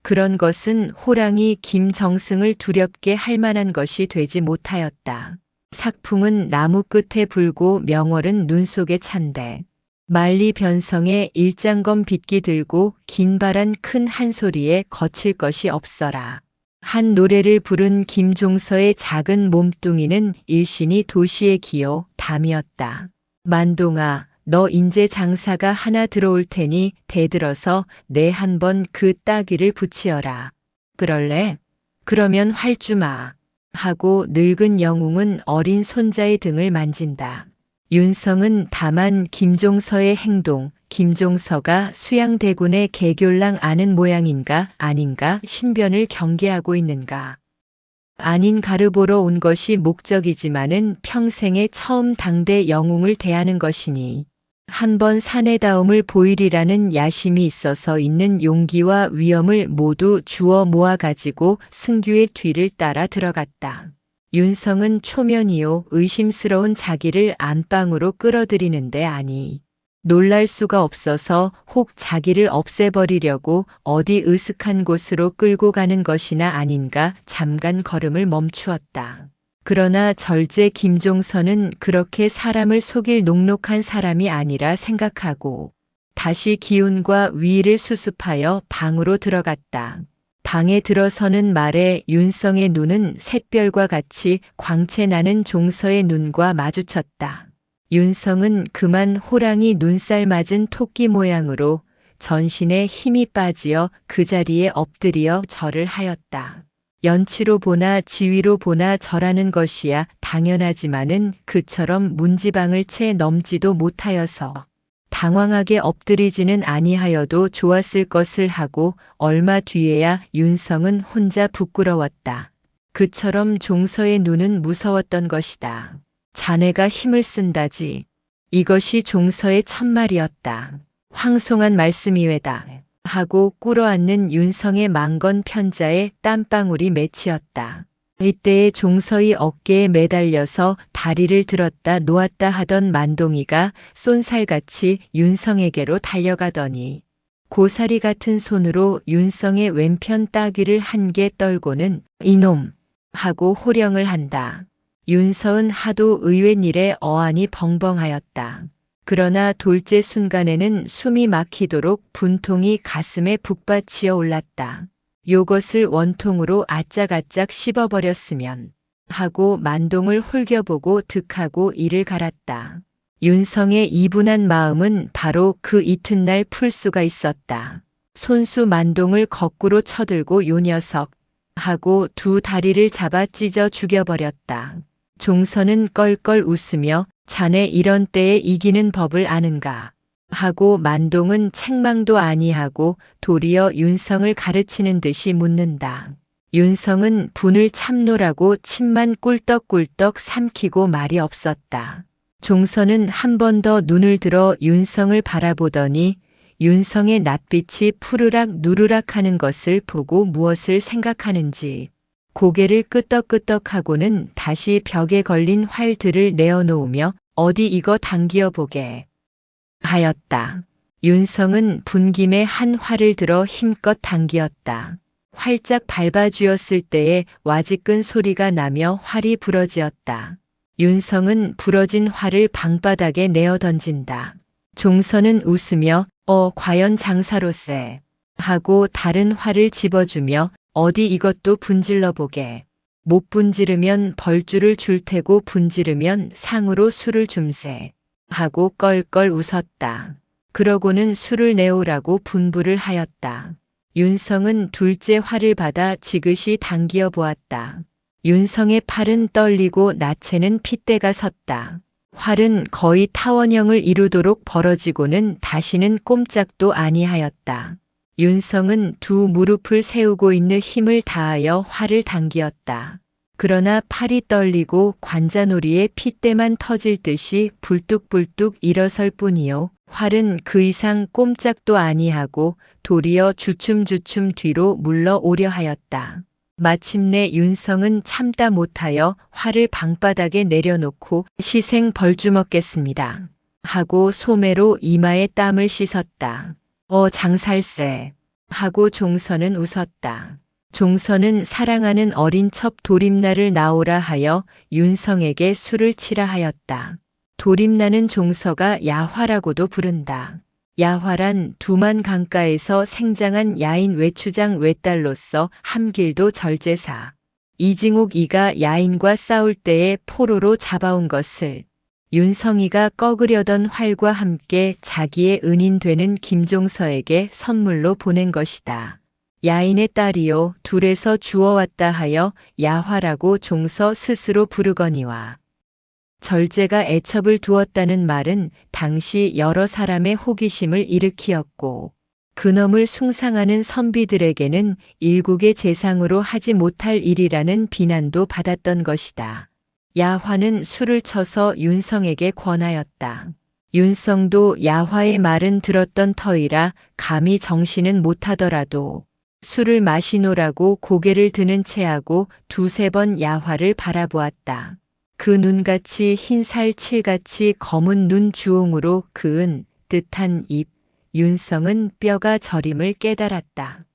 그런 것은 호랑이 김정승을 두렵게 할 만한 것이 되지 못하였다. 삭풍은 나무 끝에 불고 명월은 눈 속에 찬데 만리 변성에 일장검 빗기 들고 긴발한 큰 한 소리에 거칠 것이 없어라. 한 노래를 부른 김종서의 작은 몸뚱이는 일신이 도시의 기요 담이었다. 만동아, 너 인제 장사가 하나 들어올 테니 대들어서 내 한번 그 따귀를 붙이어라. 그럴래? 그러면 활주마. 하고 늙은 영웅은 어린 손자의 등을 만진다. 윤성은 다만 김종서의 행동, 김종서가 수양대군의 개귤랑 아는 모양인가 아닌가 신변을 경계하고 있는가. 아닌 가르보러 온 것이 목적이지만은 평생에 처음 당대 영웅을 대하는 것이니 한번 사내다움을 보이리라는 야심이 있어서 있는 용기와 위엄을 모두 주워 모아가지고 승규의 뒤를 따라 들어갔다. 윤성은 초면이요 의심스러운 자기를 안방으로 끌어들이는데 아니. 놀랄 수가 없어서 혹 자기를 없애버리려고 어디 으슥한 곳으로 끌고 가는 것이나 아닌가 잠깐 걸음을 멈추었다. 그러나 절제 김종서는 그렇게 사람을 속일 녹록한 사람이 아니라 생각하고 다시 기운과 위를 수습하여 방으로 들어갔다. 방에 들어서는 말에 윤성의 눈은 샛별과 같이 광채 나는 종서의 눈과 마주쳤다. 윤성은 그만 호랑이 눈살 맞은 토끼 모양으로 전신에 힘이 빠지어 그 자리에 엎드려 절을 하였다. 연치로 보나 지위로 보나 절하는 것이야 당연하지만은 그처럼 문지방을 채 넘지도 못하여서 당황하게 엎드리지는 아니하여도 좋았을 것을 하고 얼마 뒤에야 윤성은 혼자 부끄러웠다. 그처럼 종서의 눈은 무서웠던 것이다. 자네가 힘을 쓴다지. 이것이 종서의 첫말이었다. 황송한 말씀이외다. 하고 꿇어앉는 윤성의 망건 편자에 땀방울이 맺히었다. 이때에 종서의 어깨에 매달려서 다리를 들었다 놓았다 하던 만동이가 쏜살같이 윤성에게로 달려가더니 고사리 같은 손으로 윤성의 왼편 따귀를 한 개 떨고는 이놈! 하고 호령을 한다. 윤서은 하도 의외인 일에 어안이 벙벙하였다. 그러나 돌째 순간에는 숨이 막히도록 분통이 가슴에 북받치어 올랐다. 요것을 원통으로 아짝아짝 씹어버렸으면 하고 만동을 홀겨보고 득하고 이를 갈았다. 윤성의 이분한 마음은 바로 그 이튿날 풀 수가 있었다. 손수 만동을 거꾸로 쳐들고 요 녀석 하고 두 다리를 잡아 찢어 죽여버렸다. 종선은 껄껄 웃으며 자네 이런 때에 이기는 법을 아는가 하고 만동은 책망도 아니하고 도리어 윤성을 가르치는 듯이 묻는다. 윤성은 분을 참노라고 침만 꿀떡꿀떡 삼키고 말이 없었다. 종선은 한 번 더 눈을 들어 윤성을 바라보더니 윤성의 낯빛이 푸르락 누르락 하는 것을 보고 무엇을 생각하는지 고개를 끄덕끄덕하고는 다시 벽에 걸린 활들을 내어놓으며 어디 이거 당기어 보게 하였다. 윤성은 분김에 한 활을 들어 힘껏 당기었다. 활짝 밟아주었을 때에 와지끈 소리가 나며 활이 부러지었다. 윤성은 부러진 활을 방바닥에 내어 던진다. 종선은 웃으며 과연 장사로세 하고 다른 활을 집어주며 어디 이것도 분질러 보게. 못 분지르면 벌주를 줄 테고 분지르면 상으로 술을 줌세 하고 껄껄 웃었다. 그러고는 술을 내오라고 분부를 하였다. 윤성은 둘째 활을 받아 지그시 당기어 보았다. 윤성의 팔은 떨리고 나체는 핏대가 섰다. 활은 거의 타원형을 이루도록 벌어지고는 다시는 꼼짝도 아니하였다. 윤성은 두 무릎을 세우고 있는 힘을 다하여 활을 당기었다. 그러나 팔이 떨리고 관자놀이에 핏대만 터질 듯이 불뚝불뚝 일어설 뿐이요. 활은 그 이상 꼼짝도 아니하고 도리어 주춤주춤 뒤로 물러오려 하였다. 마침내 윤성은 참다 못하여 활을 방바닥에 내려놓고 시생 벌주 먹겠습니다 하고 소매로 이마에 땀을 씻었다. 장살세 하고 종선은 웃었다. 종선은 사랑하는 어린 첩 도림나를 나오라 하여 윤성에게 술을 치라 하였다. 도림나는 종서가 야화라고도 부른다. 야화란 두만 강가에서 생장한 야인 외추장 외딸로서 함길도 절제사. 이징옥 이가 야인과 싸울 때에 포로로 잡아온 것을 윤성이가 꺾으려던 활과 함께 자기의 은인 되는 김종서에게 선물로 보낸 것이다. 야인의 딸이요 둘에서 주워왔다 하여 야화라고 종서 스스로 부르거니와. 절제가 애첩을 두었다는 말은 당시 여러 사람의 호기심을 일으키었고 그놈을 숭상하는 선비들에게는 일국의 재상으로 하지 못할 일이라는 비난도 받았던 것이다. 야화는 술을 쳐서 윤성에게 권하였다. 윤성도 야화의 말은 들었던 터이라 감히 정신은 못하더라도 술을 마시노라고 고개를 드는 채하고 두세 번 야화를 바라보았다. 그 눈같이 흰살 칠같이 검은 눈 주홍으로 그은 듯한 입, 윤성은 뼈가 저림을 깨달았다.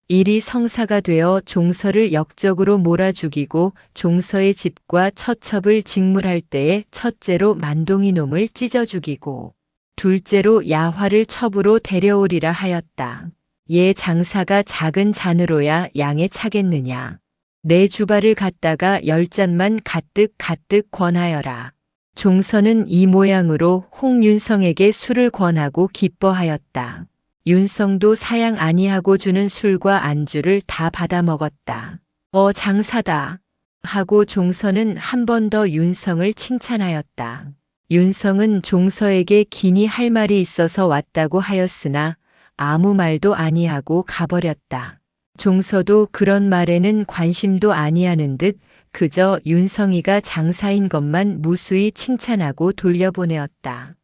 일이 성사가 되어 종서를 역적으로 몰아 죽이고 종서의 집과 처첩을 직물할 때에 첫째로 만동이 놈을 찢어 죽이고 둘째로 야화를 첩으로 데려오리라 하였다. 얘 장사가 작은 잔으로야 양에 차겠느냐. 내 주발을 갖다가 10잔만 가뜩 권하여라. 종서는 이 모양으로 홍윤성에게 술을 권하고 기뻐하였다. 윤성도 사양 아니하고 주는 술과 안주를 다 받아 먹었다. 장사다 하고 종서는 한 번 더 윤성을 칭찬하였다. 윤성은 종서에게 기니 할 말이 있어서 왔다고 하였으나 아무 말도 아니하고 가버렸다. 종서도 그런 말에는 관심도 아니하는 듯 그저 윤성이가 장사인 것만 무수히 칭찬하고 돌려보내었다.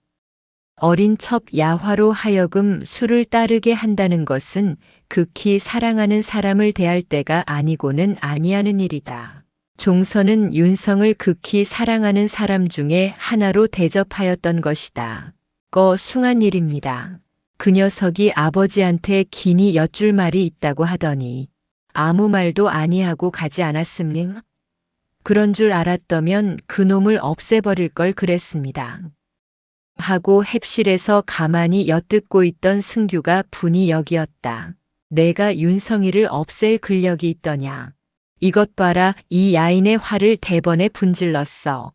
어린 첩 야화로 하여금 술을 따르게 한다는 것은 극히 사랑하는 사람을 대할 때가 아니고는 아니하는 일이다. 종서는 윤성을 극히 사랑하는 사람 중에 하나로 대접하였던 것이다. 숭한 일입니다. 그 녀석이 아버지한테 기니 여쭐 말이 있다고 하더니 아무 말도 아니하고 가지 않았습니까? 그런 줄 알았더면 그놈을 없애버릴 걸 그랬습니다. 하고 햅실에서 가만히 엿듣고 있던 승규가 분이 여기었다. 내가 윤성이를 없앨 근력이 있더냐. 이것 봐라, 이 야인의 활을 대번에 분질렀어.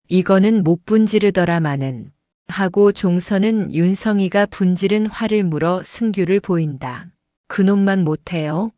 이거는 못 분지르더라마는. 하고 종서는 윤성이가 분지른 활을 물어 승규를 보인다. 그놈만 못해요?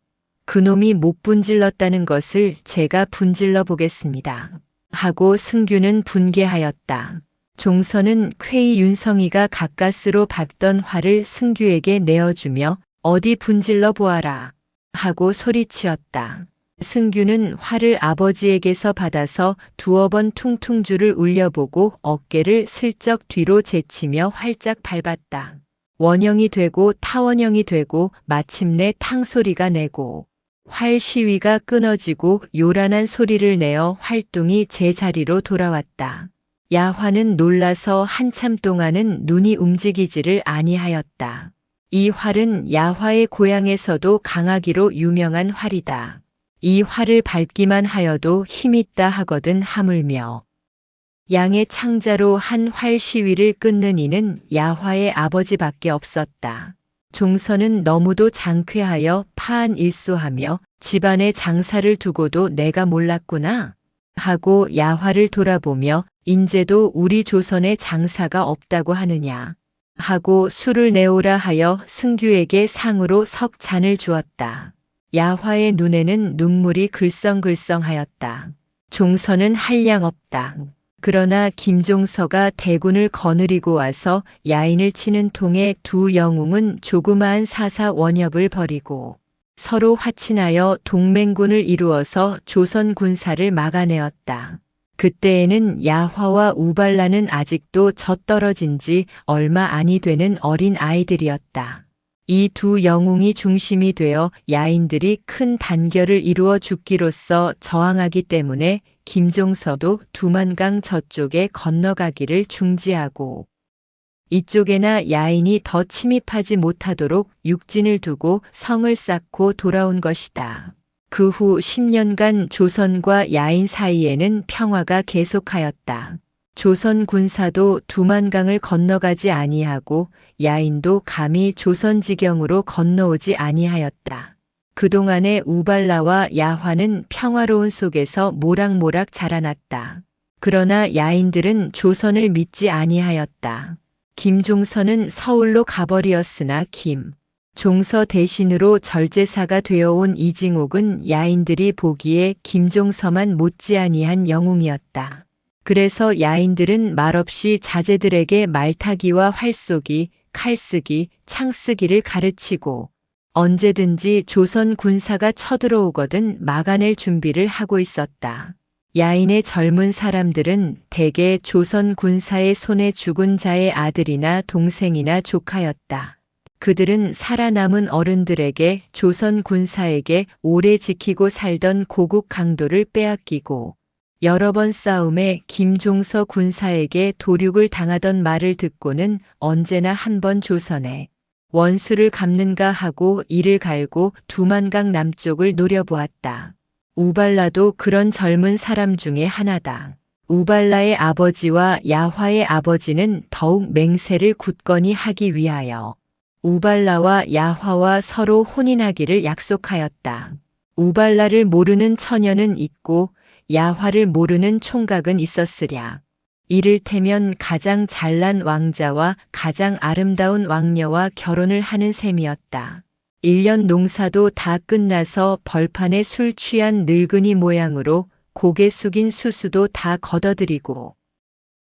그놈이 못 분질렀다는 것을 제가 분질러 보겠습니다. 하고 승규는 분개하였다. 종선은 쾌히 윤성이가 가까스로 밟던 활을 승규에게 내어주며 어디 분질러 보아라 하고 소리치었다. 승규는 활을 아버지에게서 받아서 두어 번 퉁퉁줄을 울려보고 어깨를 슬쩍 뒤로 제치며 활짝 밟았다. 원형이 되고 타원형이 되고 마침내 탕소리가 내고 활 시위가 끊어지고 요란한 소리를 내어 활동이 제자리로 돌아왔다. 야화는 놀라서 한참 동안은 눈이 움직이지를 아니하였다. 이 활은 야화의 고향에서도 강하기로 유명한 활이다. 이 활을 밟기만 하여도 힘있다 하거든 하물며 양의 창자로 한 활 시위를 끊는 이는 야화의 아버지밖에 없었다. 종선은 너무도 장쾌하여 파한일소하며 집안의 장사를 두고도 내가 몰랐구나 하고 야화를 돌아보며 인제도 우리 조선에 장사가 없다고 하느냐 하고 술을 내오라 하여 승규에게 상으로 석 잔을 주었다. 야화의 눈에는 눈물이 글썽글썽하였다. 종선은 한량 없다. 그러나 김종서가 대군을 거느리고 와서 야인을 치는 통에 두 영웅은 조그마한 사사 원협을 벌이고 서로 화친하여 동맹군을 이루어서 조선 군사를 막아내었다. 그때에는 야화와 우발라는 아직도 젖떨어진 지 얼마 아니 되는 어린 아이들이었다. 이 두 영웅이 중심이 되어 야인들이 큰 단결을 이루어 죽기로써 저항하기 때문에 김종서도 두만강 저쪽에 건너가기를 중지하고 이쪽에나 야인이 더 침입하지 못하도록 육진을 두고 성을 쌓고 돌아온 것이다. 그 후 10년간 조선과 야인 사이에는 평화가 계속하였다. 조선 군사도 두만강을 건너가지 아니하고 야인도 감히 조선 지경으로 건너오지 아니하였다. 그동안의 우발라와 야화는 평화로운 속에서 모락모락 자라났다. 그러나 야인들은 조선을 믿지 아니하였다. 김종서는 서울로 가버리었으나 김종서 대신으로 절제사가 되어온 이징옥은 야인들이 보기에 김종서만 못지아니한 영웅이었다. 그래서 야인들은 말없이 자제들에게 말타기와 활쏘기, 칼쓰기, 창쓰기를 가르치고 언제든지 조선 군사가 쳐들어오거든 막아낼 준비를 하고 있었다. 야인의 젊은 사람들은 대개 조선 군사의 손에 죽은 자의 아들이나 동생이나 조카였다. 그들은 살아남은 어른들에게 조선 군사에게 오래 지키고 살던 고국 강도를 빼앗기고 여러 번 싸움에 김종서 군사에게 도륙을 당하던 말을 듣고는 언제나 한 번 조선에 원수를 갚는가 하고 이를 갈고 두만강 남쪽을 노려보았다. 우발라도 그런 젊은 사람 중에 하나다. 우발라의 아버지와 야화의 아버지는 더욱 맹세를 굳건히 하기 위하여 우발라와 야화와 서로 혼인하기를 약속하였다. 우발라를 모르는 처녀는 있고 야화를 모르는 총각은 있었으랴. 이를테면 가장 잘난 왕자와 가장 아름다운 왕녀와 결혼을 하는 셈이었다. 1년 농사도 다 끝나서 벌판에 술 취한 늙은이 모양으로 고개 숙인 수수도 다 걷어들이고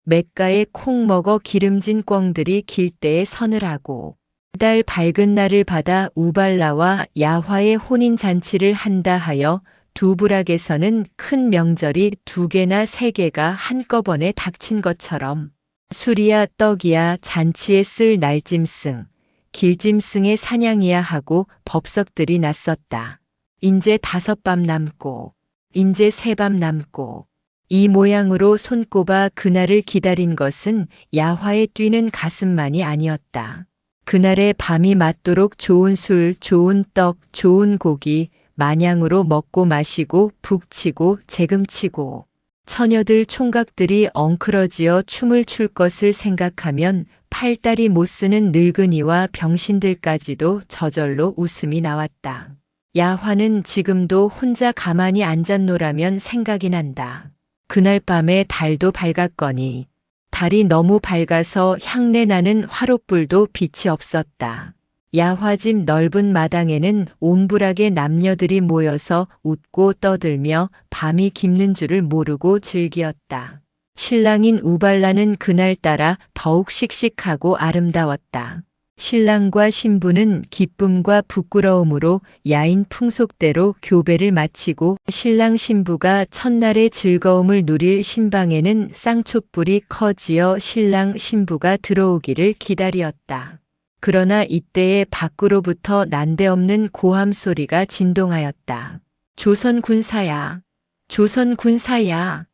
냇가에 콩 먹어 기름진 꿩들이 길대에 선을 하고 달 밝은 날을 받아 우발라와 야화의 혼인잔치를 한다 하여 두 부락에서는 큰 명절이 2개나 3개가 한꺼번에 닥친 것처럼 술이야 떡이야 잔치에 쓸 날짐승, 길짐승의 사냥이야 하고 법석들이 났었다. 인제 5밤 남고 인제 3밤 남고 이 모양으로 손꼽아 그날을 기다린 것은 야화의 뛰는 가슴만이 아니었다. 그날의 밤이 맞도록 좋은 술, 좋은 떡, 좋은 고기 마냥으로 먹고 마시고 북치고 재금치고 처녀들 총각들이 엉클어지어 춤을 출 것을 생각하면 팔다리 못 쓰는 늙은이와 병신들까지도 저절로 웃음이 나왔다. 야화는 지금도 혼자 가만히 앉았노라면 생각이 난다. 그날 밤에 달도 밝았거니 달이 너무 밝아서 향내 나는 화롯불도 빛이 없었다. 야화집 넓은 마당에는 온부락의 남녀들이 모여서 웃고 떠들며 밤이 깊는 줄을 모르고 즐기었다. 신랑인 우발라는 그날따라 더욱 씩씩하고 아름다웠다. 신랑과 신부는 기쁨과 부끄러움으로 야인 풍속대로 교배를 마치고 신랑 신부가 첫날의 즐거움을 누릴 신방에는 쌍촛불이 커지어 신랑 신부가 들어오기를 기다리었다. 그러나 이때에 밖으로부터 난데없는 고함 소리가 진동하였다. 조선 군사야, 조선 군사야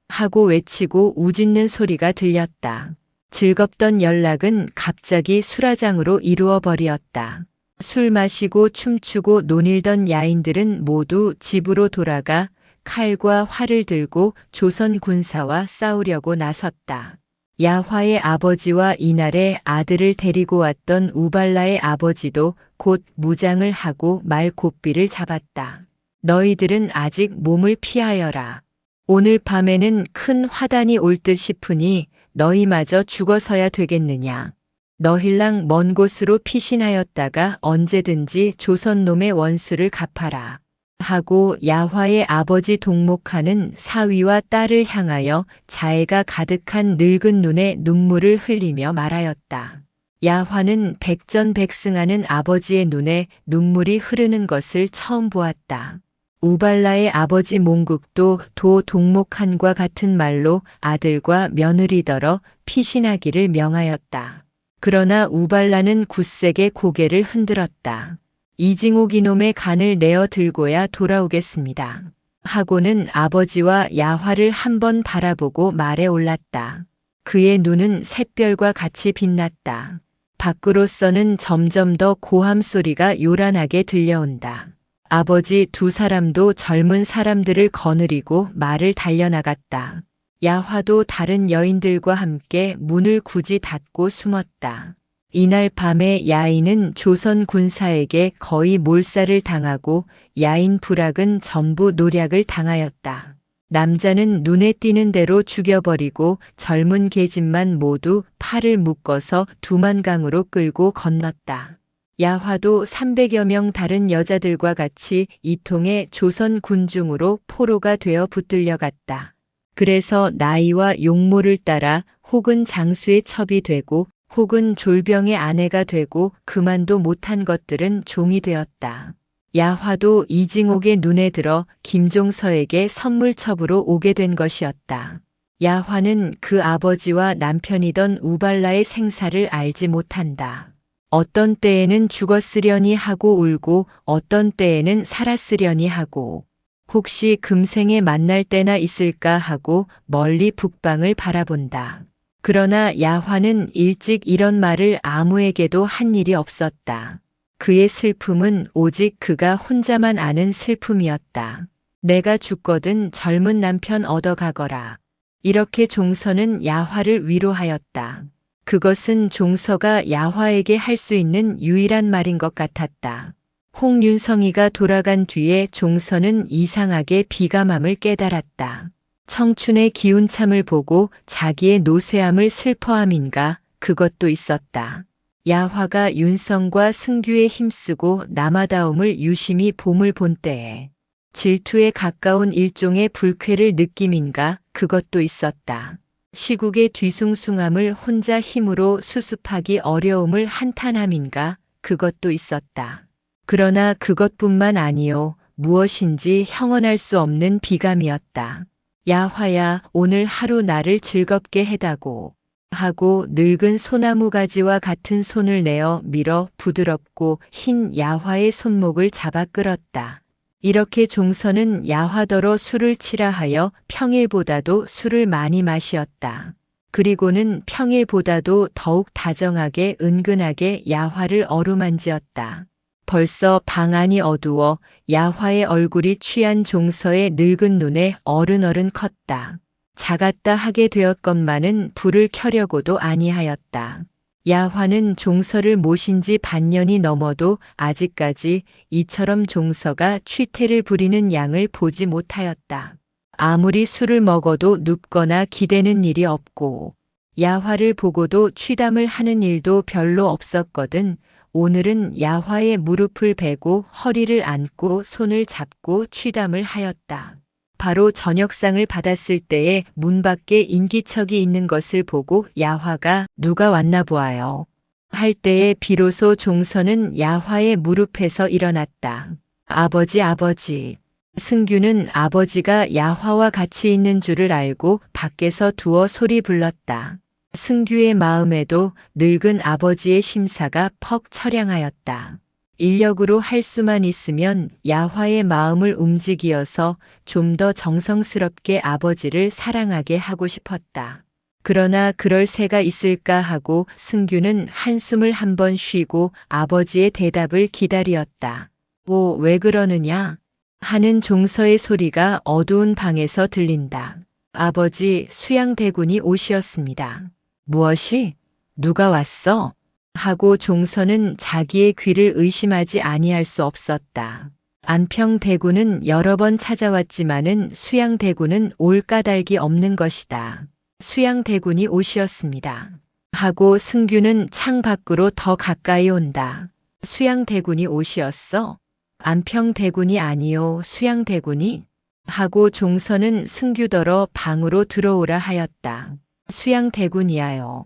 하고 외치고 우짖는 소리가 들렸다. 즐겁던 연락은 갑자기 수라장으로 이루어 버리었다. 술 마시고 춤추고 논일던 야인들은 모두 집으로 돌아가 칼과 활을 들고 조선 군사와 싸우려고 나섰다. 야화의 아버지와 이날에 아들을 데리고 왔던 우발라의 아버지도 곧 무장을 하고 말고삐를 잡았다. 너희들은 아직 몸을 피하여라. 오늘 밤에는 큰 화단이 올 듯 싶으니 너희마저 죽어서야 되겠느냐. 너힐랑 먼 곳으로 피신하였다가 언제든지 조선놈의 원수를 갚아라. 하고 야화의 아버지 동목하는 사위와 딸을 향하여 자애가 가득한 늙은 눈에 눈물을 흘리며 말하였다. 야화는 백전백승하는 아버지의 눈에 눈물이 흐르는 것을 처음 보았다. 우발라의 아버지 몽국도 도 동목한과 같은 말로 아들과 며느리더러 피신하기를 명하였다. 그러나 우발라는 굳세게 고개를 흔들었다. 이징옥 이놈의 간을 내어 들고야 돌아오겠습니다. 하고는 아버지와 야화를 한번 바라보고 말에 올랐다. 그의 눈은 샛별과 같이 빛났다. 밖으로서는 점점 더 고함 소리가 요란하게 들려온다. 아버지 두 사람도 젊은 사람들을 거느리고 말을 달려나갔다. 야화도 다른 여인들과 함께 문을 굳이 닫고 숨었다. 이날 밤에 야인은 조선 군사에게 거의 몰살을 당하고 야인 부락은 전부 노략을 당하였다. 남자는 눈에 띄는 대로 죽여버리고 젊은 계집만 모두 팔을 묶어서 두만강으로 끌고 건넜다. 야화도 300여 명 다른 여자들과 같이 이통의 조선 군중으로 포로가 되어 붙들려 갔다. 그래서 나이와 용모를 따라 혹은 장수의 첩이 되고 혹은 졸병의 아내가 되고 그만도 못한 것들은 종이 되었다. 야화도 이징옥의 눈에 들어 김종서에게 선물첩으로 오게 된 것이었다. 야화는 그 아버지와 남편이던 우발라의 생사를 알지 못한다. 어떤 때에는 죽었으려니 하고 울고 어떤 때에는 살았으려니 하고 혹시 금생에 만날 때나 있을까 하고 멀리 북방을 바라본다. 그러나 야화는 일찍 이런 말을 아무에게도 한 일이 없었다. 그의 슬픔은 오직 그가 혼자만 아는 슬픔이었다. 내가 죽거든 젊은 남편 얻어가거라. 이렇게 종서는 야화를 위로하였다. 그것은 종서가 야화에게 할 수 있는 유일한 말인 것 같았다. 홍윤성이가 돌아간 뒤에 종서는 이상하게 비감함을 깨달았다. 청춘의 기운참을 보고 자기의 노쇠함을 슬퍼함인가 그것도 있었다. 야화가 윤성과 승규에 힘쓰고 남아다움을 유심히 봄을 본 때에 질투에 가까운 일종의 불쾌를 느낌인가 그것도 있었다. 시국의 뒤숭숭함을 혼자 힘으로 수습하기 어려움을 한탄함인가 그것도 있었다. 그러나 그것뿐만 아니요 무엇인지 형언할 수 없는 비감이었다. 야화야 오늘 하루 나를 즐겁게 해다고 하고 늙은 소나무 가지와 같은 손을 내어 밀어 부드럽고 흰 야화의 손목을 잡아 끌었다. 이렇게 종서는 야화더러 술을 치라 하여 평일보다도 술을 많이 마시었다. 그리고는 평일보다도 더욱 다정하게 은근하게 야화를 어루만지었다. 벌써 방 안이 어두워 야화의 얼굴이 취한 종서의 늙은 눈에 어른어른 컸다. 작았다 하게 되었건만은 불을 켜려고도 아니하였다. 야화는 종서를 모신 지 반년이 넘어도 아직까지 이처럼 종서가 취태를 부리는 양을 보지 못하였다. 아무리 술을 먹어도 눕거나 기대는 일이 없고 야화를 보고도 취담을 하는 일도 별로 없었거든 오늘은 야화의 무릎을 베고 허리를 안고 손을 잡고 취담을 하였다. 바로 저녁상을 받았을 때에 문 밖에 인기척이 있는 것을 보고 야화가 누가 왔나 보아요. 할 때에 비로소 종선은 야화의 무릎에서 일어났다. 아버지, 아버지. 승규는 아버지가 야화와 같이 있는 줄을 알고 밖에서 두어 소리 불렀다. 승규의 마음에도 늙은 아버지의 심사가 퍽 처량하였다. 인력으로 할 수만 있으면 야화의 마음을 움직이어서 좀 더 정성스럽게 아버지를 사랑하게 하고 싶었다. 그러나 그럴 새가 있을까 하고 승규는 한숨을 한번 쉬고 아버지의 대답을 기다리었다. 뭐 왜 그러느냐? 하는 종서의 소리가 어두운 방에서 들린다. 아버지, 수양대군이 오시었습니다. 무엇이? 누가 왔어? 하고 종서는 자기의 귀를 의심하지 아니할 수 없었다. 안평대군은 여러 번 찾아왔지만은 수양대군은 올 까닭이 없는 것이다. 수양대군이 오시었습니다. 하고 승규는 창 밖으로 더 가까이 온다. 수양대군이 오시었어? 안평대군이 아니요, 수양대군이? 하고 종서는 승규더러 방으로 들어오라 하였다. 수양대군이야요.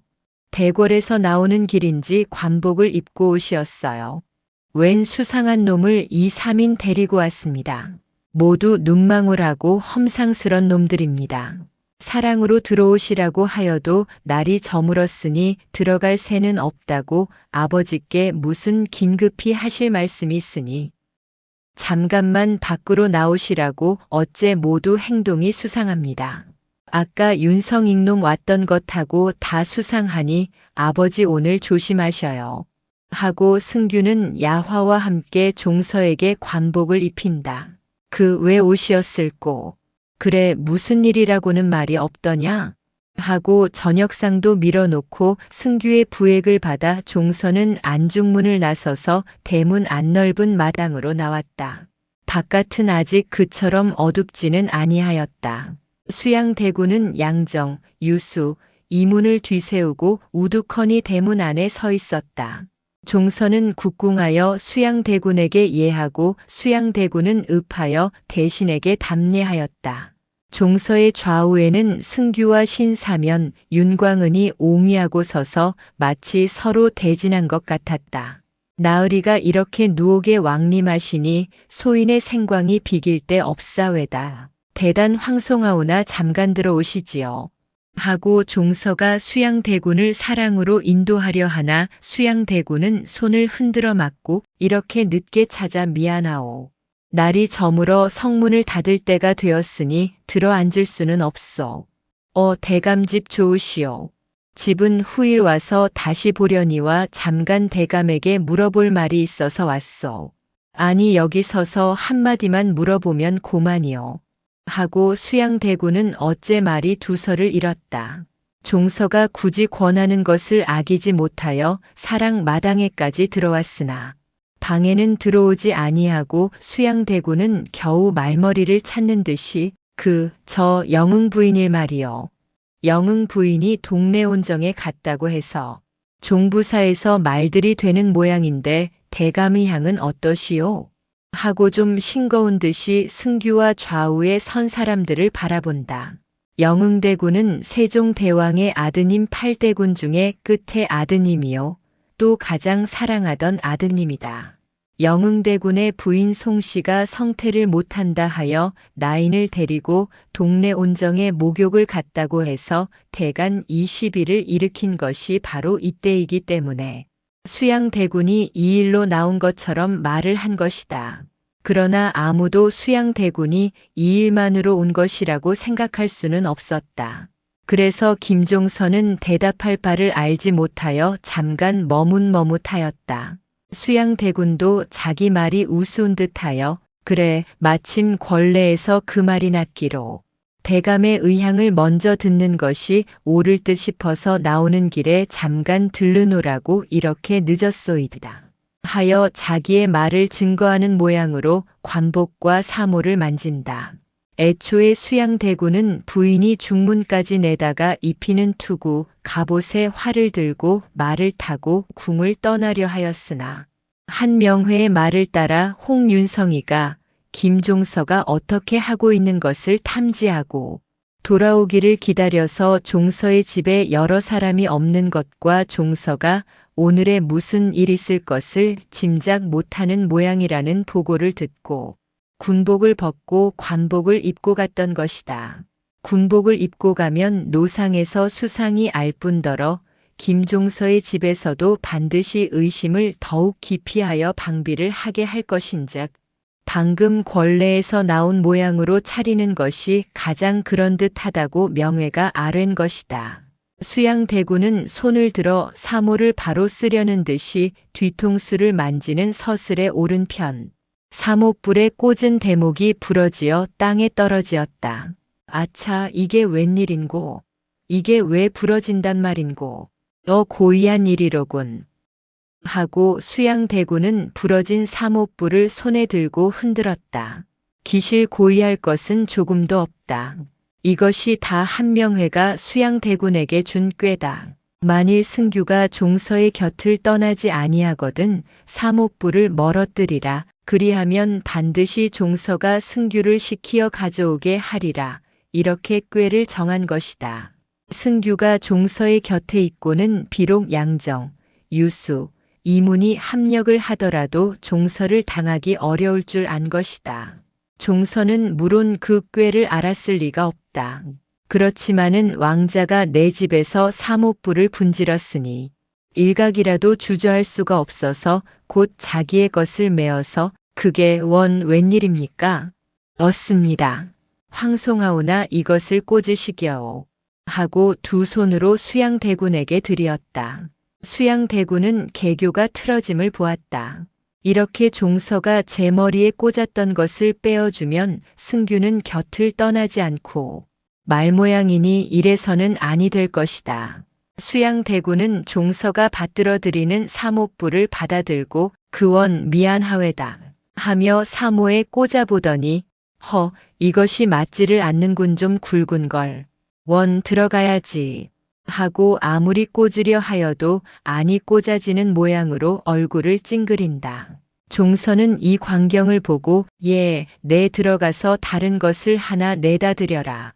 대궐에서 나오는 길인지 관복을 입고 오시었어요. 웬 수상한 놈을 2, 3인 데리고 왔습니다. 모두 눈망울하고 험상스런 놈들입니다. 사랑으로 들어오시라고 하여도 날이 저물었으니 들어갈 새는 없다고 아버지께 무슨 긴급히 하실 말씀이 있으니 잠깐만 밖으로 나오시라고 어째 모두 행동이 수상합니다. 아까 윤성익놈 왔던 것하고 다 수상하니 아버지 오늘 조심하셔요. 하고 승규는 야화와 함께 종서에게 관복을 입힌다. 그 왜 옷이었을꼬? 그래 무슨 일이라고는 말이 없더냐? 하고 저녁상도 밀어놓고 승규의 부액을 받아 종서는 안중문을 나서서 대문 안 넓은 마당으로 나왔다. 바깥은 아직 그처럼 어둡지는 아니하였다. 수양대군은 양정, 유수, 이문을 뒤세우고 우두커니 대문 안에 서 있었다. 종서는 국궁하여 수양대군에게 예하고 수양대군은 읍하여 대신에게 답례하였다. 종서의 좌우에는 승규와 신사면, 윤광은이 옹이하고 서서 마치 서로 대진한 것 같았다. 나으리가 이렇게 누옥에 왕림하시니 소인의 생광이 비길 데 없사외다. 대단 황송하오나 잠깐 들어오시지요. 하고 종서가 수양대군을 사랑으로 인도하려 하나 수양대군은 손을 흔들어 막고 이렇게 늦게 찾아 미안하오. 날이 저물어 성문을 닫을 때가 되었으니 들어 앉을 수는 없소. 대감집 좋으시오. 집은 후일 와서 다시 보려니와 잠깐 대감에게 물어볼 말이 있어서 왔소. 아니 여기 서서 한마디만 물어보면 고만이요. 하고 수양대군은 어째 말이 두서를 잃었다. 종서가 굳이 권하는 것을 아끼지 못하여 사랑 마당에까지 들어왔으나 방에는 들어오지 아니하고 수양대군은 겨우 말머리를 찾는 듯이 저 영흥 부인일 말이요. 영흥 부인이 동네 온정에 갔다고 해서 종부사에서 말들이 되는 모양인데 대감의 향은 어떠시오? 하고 좀 싱거운 듯이 승규와 좌우에 선 사람들을 바라본다. 영흥대군은 세종대왕의 아드님 8대군 중에 끝의 아드님이요. 또 가장 사랑하던 아드님이다. 영흥대군의 부인 송씨가 성태를 못한다 하여 나인을 데리고 동네 온정에 목욕을 갔다고 해서 대간 20일을 일으킨 것이 바로 이때이기 때문에 수양대군이 이 일로 나온 것처럼 말을 한 것이다. 그러나 아무도 수양대군이 이 일만으로 온 것이라고 생각할 수는 없었다. 그래서 김종선은 대답할 바를 알지 못하여 잠깐 머뭇머뭇하였다. 수양대군도 자기 말이 우스운 듯하여 그래 마침 권례에서 그 말이 났기로 대감의 의향을 먼저 듣는 것이 옳을 듯 싶어서 나오는 길에 잠깐 들르노라고 이렇게 늦었소이다. 하여 자기의 말을 증거하는 모양으로 관복과 사모를 만진다. 애초에 수양대군은 부인이 중문까지 내다가 입히는 투구 갑옷에 활을 들고 말을 타고 궁을 떠나려 하였으나 한명회의 말을 따라 홍윤성이가 김종서가 어떻게 하고 있는 것을 탐지하고 돌아오기를 기다려서 종서의 집에 여러 사람이 없는 것과 종서가 오늘에 무슨 일 있을 것을 짐작 못하는 모양이라는 보고를 듣고 군복을 벗고 관복을 입고 갔던 것이다. 군복을 입고 가면 노상에서 수상이 알 뿐더러 김종서의 집에서도 반드시 의심을 더욱 기피하여 방비를 하게 할 것인즉 방금 권례에서 나온 모양으로 차리는 것이 가장 그런듯하다고 명회가 아뢰는 것이다. 수양대군은 손을 들어 사모를 바로 쓰려는 듯이 뒤통수를 만지는 서슬의 오른편 사모뿔에 꽂은 대목이 부러지어 땅에 떨어지었다. 아차, 이게 웬일인고? 이게 왜 부러진단 말인고? 고이한 일이로군. 하고 수양대군은 부러진 사모뿔을 손에 들고 흔들었다. 기실 고이할 것은 조금도 없다. 이것이 다 한명회가 수양대군에게 준 꾀다. 만일 승규가 종서의 곁을 떠나지 아니하거든 사모뿔을 멀어뜨리라. 그리하면 반드시 종서가 승규를 시키어 가져오게 하리라. 이렇게 꾀를 정한 것이다. 승규가 종서의 곁에 있고는 비록 양정, 유수, 이문이 합력을 하더라도 종서를 당하기 어려울 줄 안 것이다. 종서는 물론 그 꾀를 알았을 리가 없다. 그렇지만은 왕자가 내 집에서 사모뿔을 분질렀으니 일각이라도 주저할 수가 없어서 곧 자기의 것을 메어서 그게 웬일입니까? 얻습니다. 황송하오나 이것을 꽂으시기어오. 하고 두 손으로 수양대군에게 드리었다. 수양대군은 개교가 틀어짐을 보았다. 이렇게 종서가 제 머리에 꽂았던 것을 빼어주면 승규는 곁을 떠나지 않고 말모양이니 이래서는 아니 될 것이다. 수양대군은 종서가 받들어들이는 사모뿔을 받아들고 그원 미안하외다 하며 사모에 꽂아보더니 이것이 맞지를 않는군. 좀 굵은걸. 원 들어가야지. 하고 아무리 꽂으려 하여도 아니 꽂아지는 모양으로 얼굴을 찡그린다. 종서는 이 광경을 보고 내 들어가서 다른 것을 하나 내다 드려라.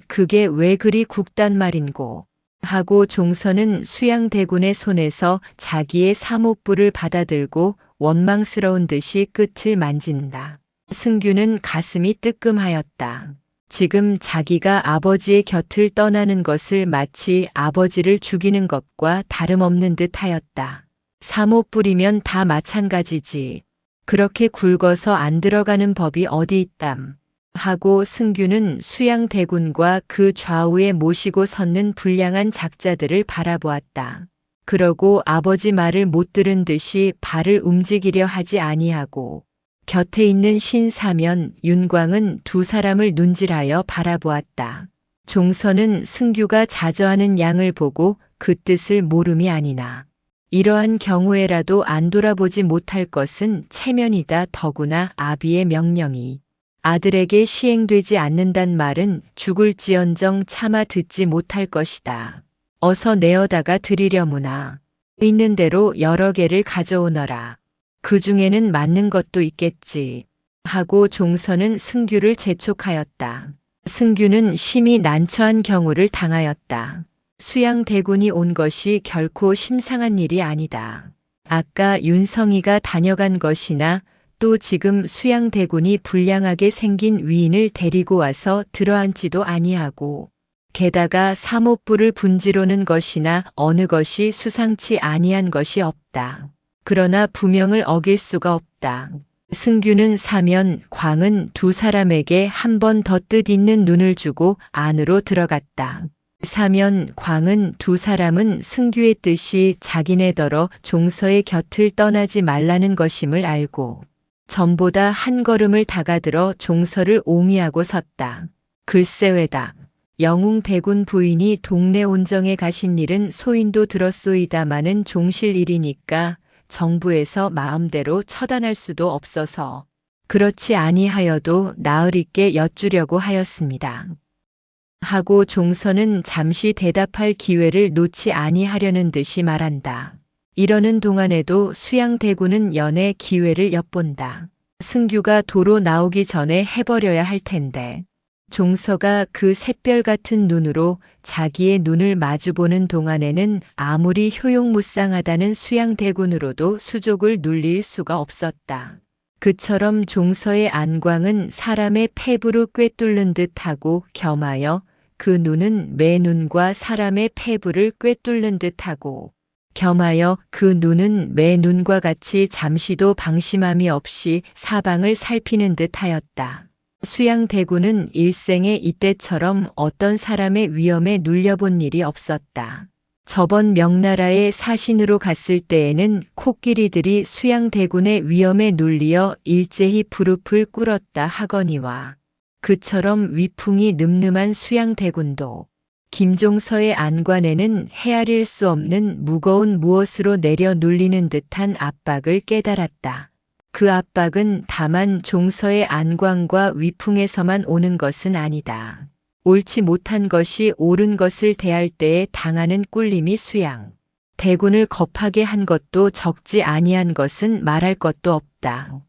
그게 왜 그리 굵단 말인고. 하고 종서는 수양대군의 손에서 자기의 사모뿔을 받아들고 원망스러운 듯이 끝을 만진다. 승규는 가슴이 뜨끔하였다. 지금 자기가 아버지의 곁을 떠나는 것을 마치 아버지를 죽이는 것과 다름없는 듯 하였다. 사모뿔이면 다 마찬가지지. 그렇게 굵어서 안 들어가는 법이 어디 있담. 하고 승규는 수양대군과 그 좌우에 모시고 섰는 불량한 작자들을 바라보았다. 그러고 아버지 말을 못 들은 듯이 발을 움직이려 하지 아니하고 곁에 있는 신사면, 윤광은 두 사람을 눈질하여 바라보았다. 종서는 승규가 자저하는 양을 보고 그 뜻을 모름이 아니나 이러한 경우에라도 안 돌아보지 못할 것은 체면이다. 더구나 아비의 명령이 아들에게 시행되지 않는단 말은 죽을지언정 차마 듣지 못할 것이다. 어서 내어다가 드리려무나. 있는 대로 여러 개를 가져오너라. 그 중에는 맞는 것도 있겠지. 하고 종서는 승규를 재촉하였다. 승규는 심히 난처한 경우를 당하였다. 수양대군이 온 것이 결코 심상한 일이 아니다. 아까 윤성이가 다녀간 것이나 또 지금 수양대군이 불량하게 생긴 위인을 데리고 와서 들어앉지도 아니하고 게다가 사모뿔을 분지로는 것이나 어느 것이 수상치 아니한 것이 없다. 그러나 부명을 어길 수가 없다. 승규는 사면, 광은 두 사람에게 한 번 더 뜻 있는 눈을 주고 안으로 들어갔다. 사면, 광은 두 사람은 승규의 뜻이 자기네더러 종서의 곁을 떠나지 말라는 것임을 알고 전보다 한 걸음을 다가들어 종서를 옹이하고 섰다. 글쎄외다. 영웅대군 부인이 동네 온정에 가신 일은 소인도 들었소이다마는 종실 일이니까 정부에서 마음대로 처단할 수도 없어서 그렇지 아니하여도 나으리께 여쭈려고 하였습니다. 하고 종서는 잠시 대답할 기회를 놓지 아니하려는 듯이 말한다. 이러는 동안에도 수양대군은 연애 기회를 엿본다. 승규가 도로 나오기 전에 해버려야 할 텐데. 종서가 그 샛별 같은 눈으로 자기의 눈을 마주보는 동안에는 아무리 효용무쌍하다는 수양대군으로도 수족을 눌릴 수가 없었다. 그처럼 종서의 안광은 사람의 폐부로 꿰뚫는 듯하고 겸하여 그 눈은 매 눈과 사람의 폐부를 꿰뚫는 듯하고 겸하여 그 눈은 매 눈과 같이 잠시도 방심함이 없이 사방을 살피는 듯하였다. 수양대군은 일생에 이때처럼 어떤 사람의 위험에 눌려본 일이 없었다. 저번 명나라에 사신으로 갔을 때에는 코끼리들이 수양대군의 위험에 눌리어 일제히 부릅을 꿇었다 하거니와 그처럼 위풍이 늠름한 수양대군도 김종서의 안관에는 헤아릴 수 없는 무거운 무엇으로 내려 눌리는 듯한 압박을 깨달았다. 그 압박은 다만 종서의 안광과 위풍에서만 오는 것은 아니다. 옳지 못한 것이 옳은 것을 대할 때에 당하는 꿀림이 수양. 대군을 겁하게 한 것도 적지 아니한 것은 말할 것도 없다.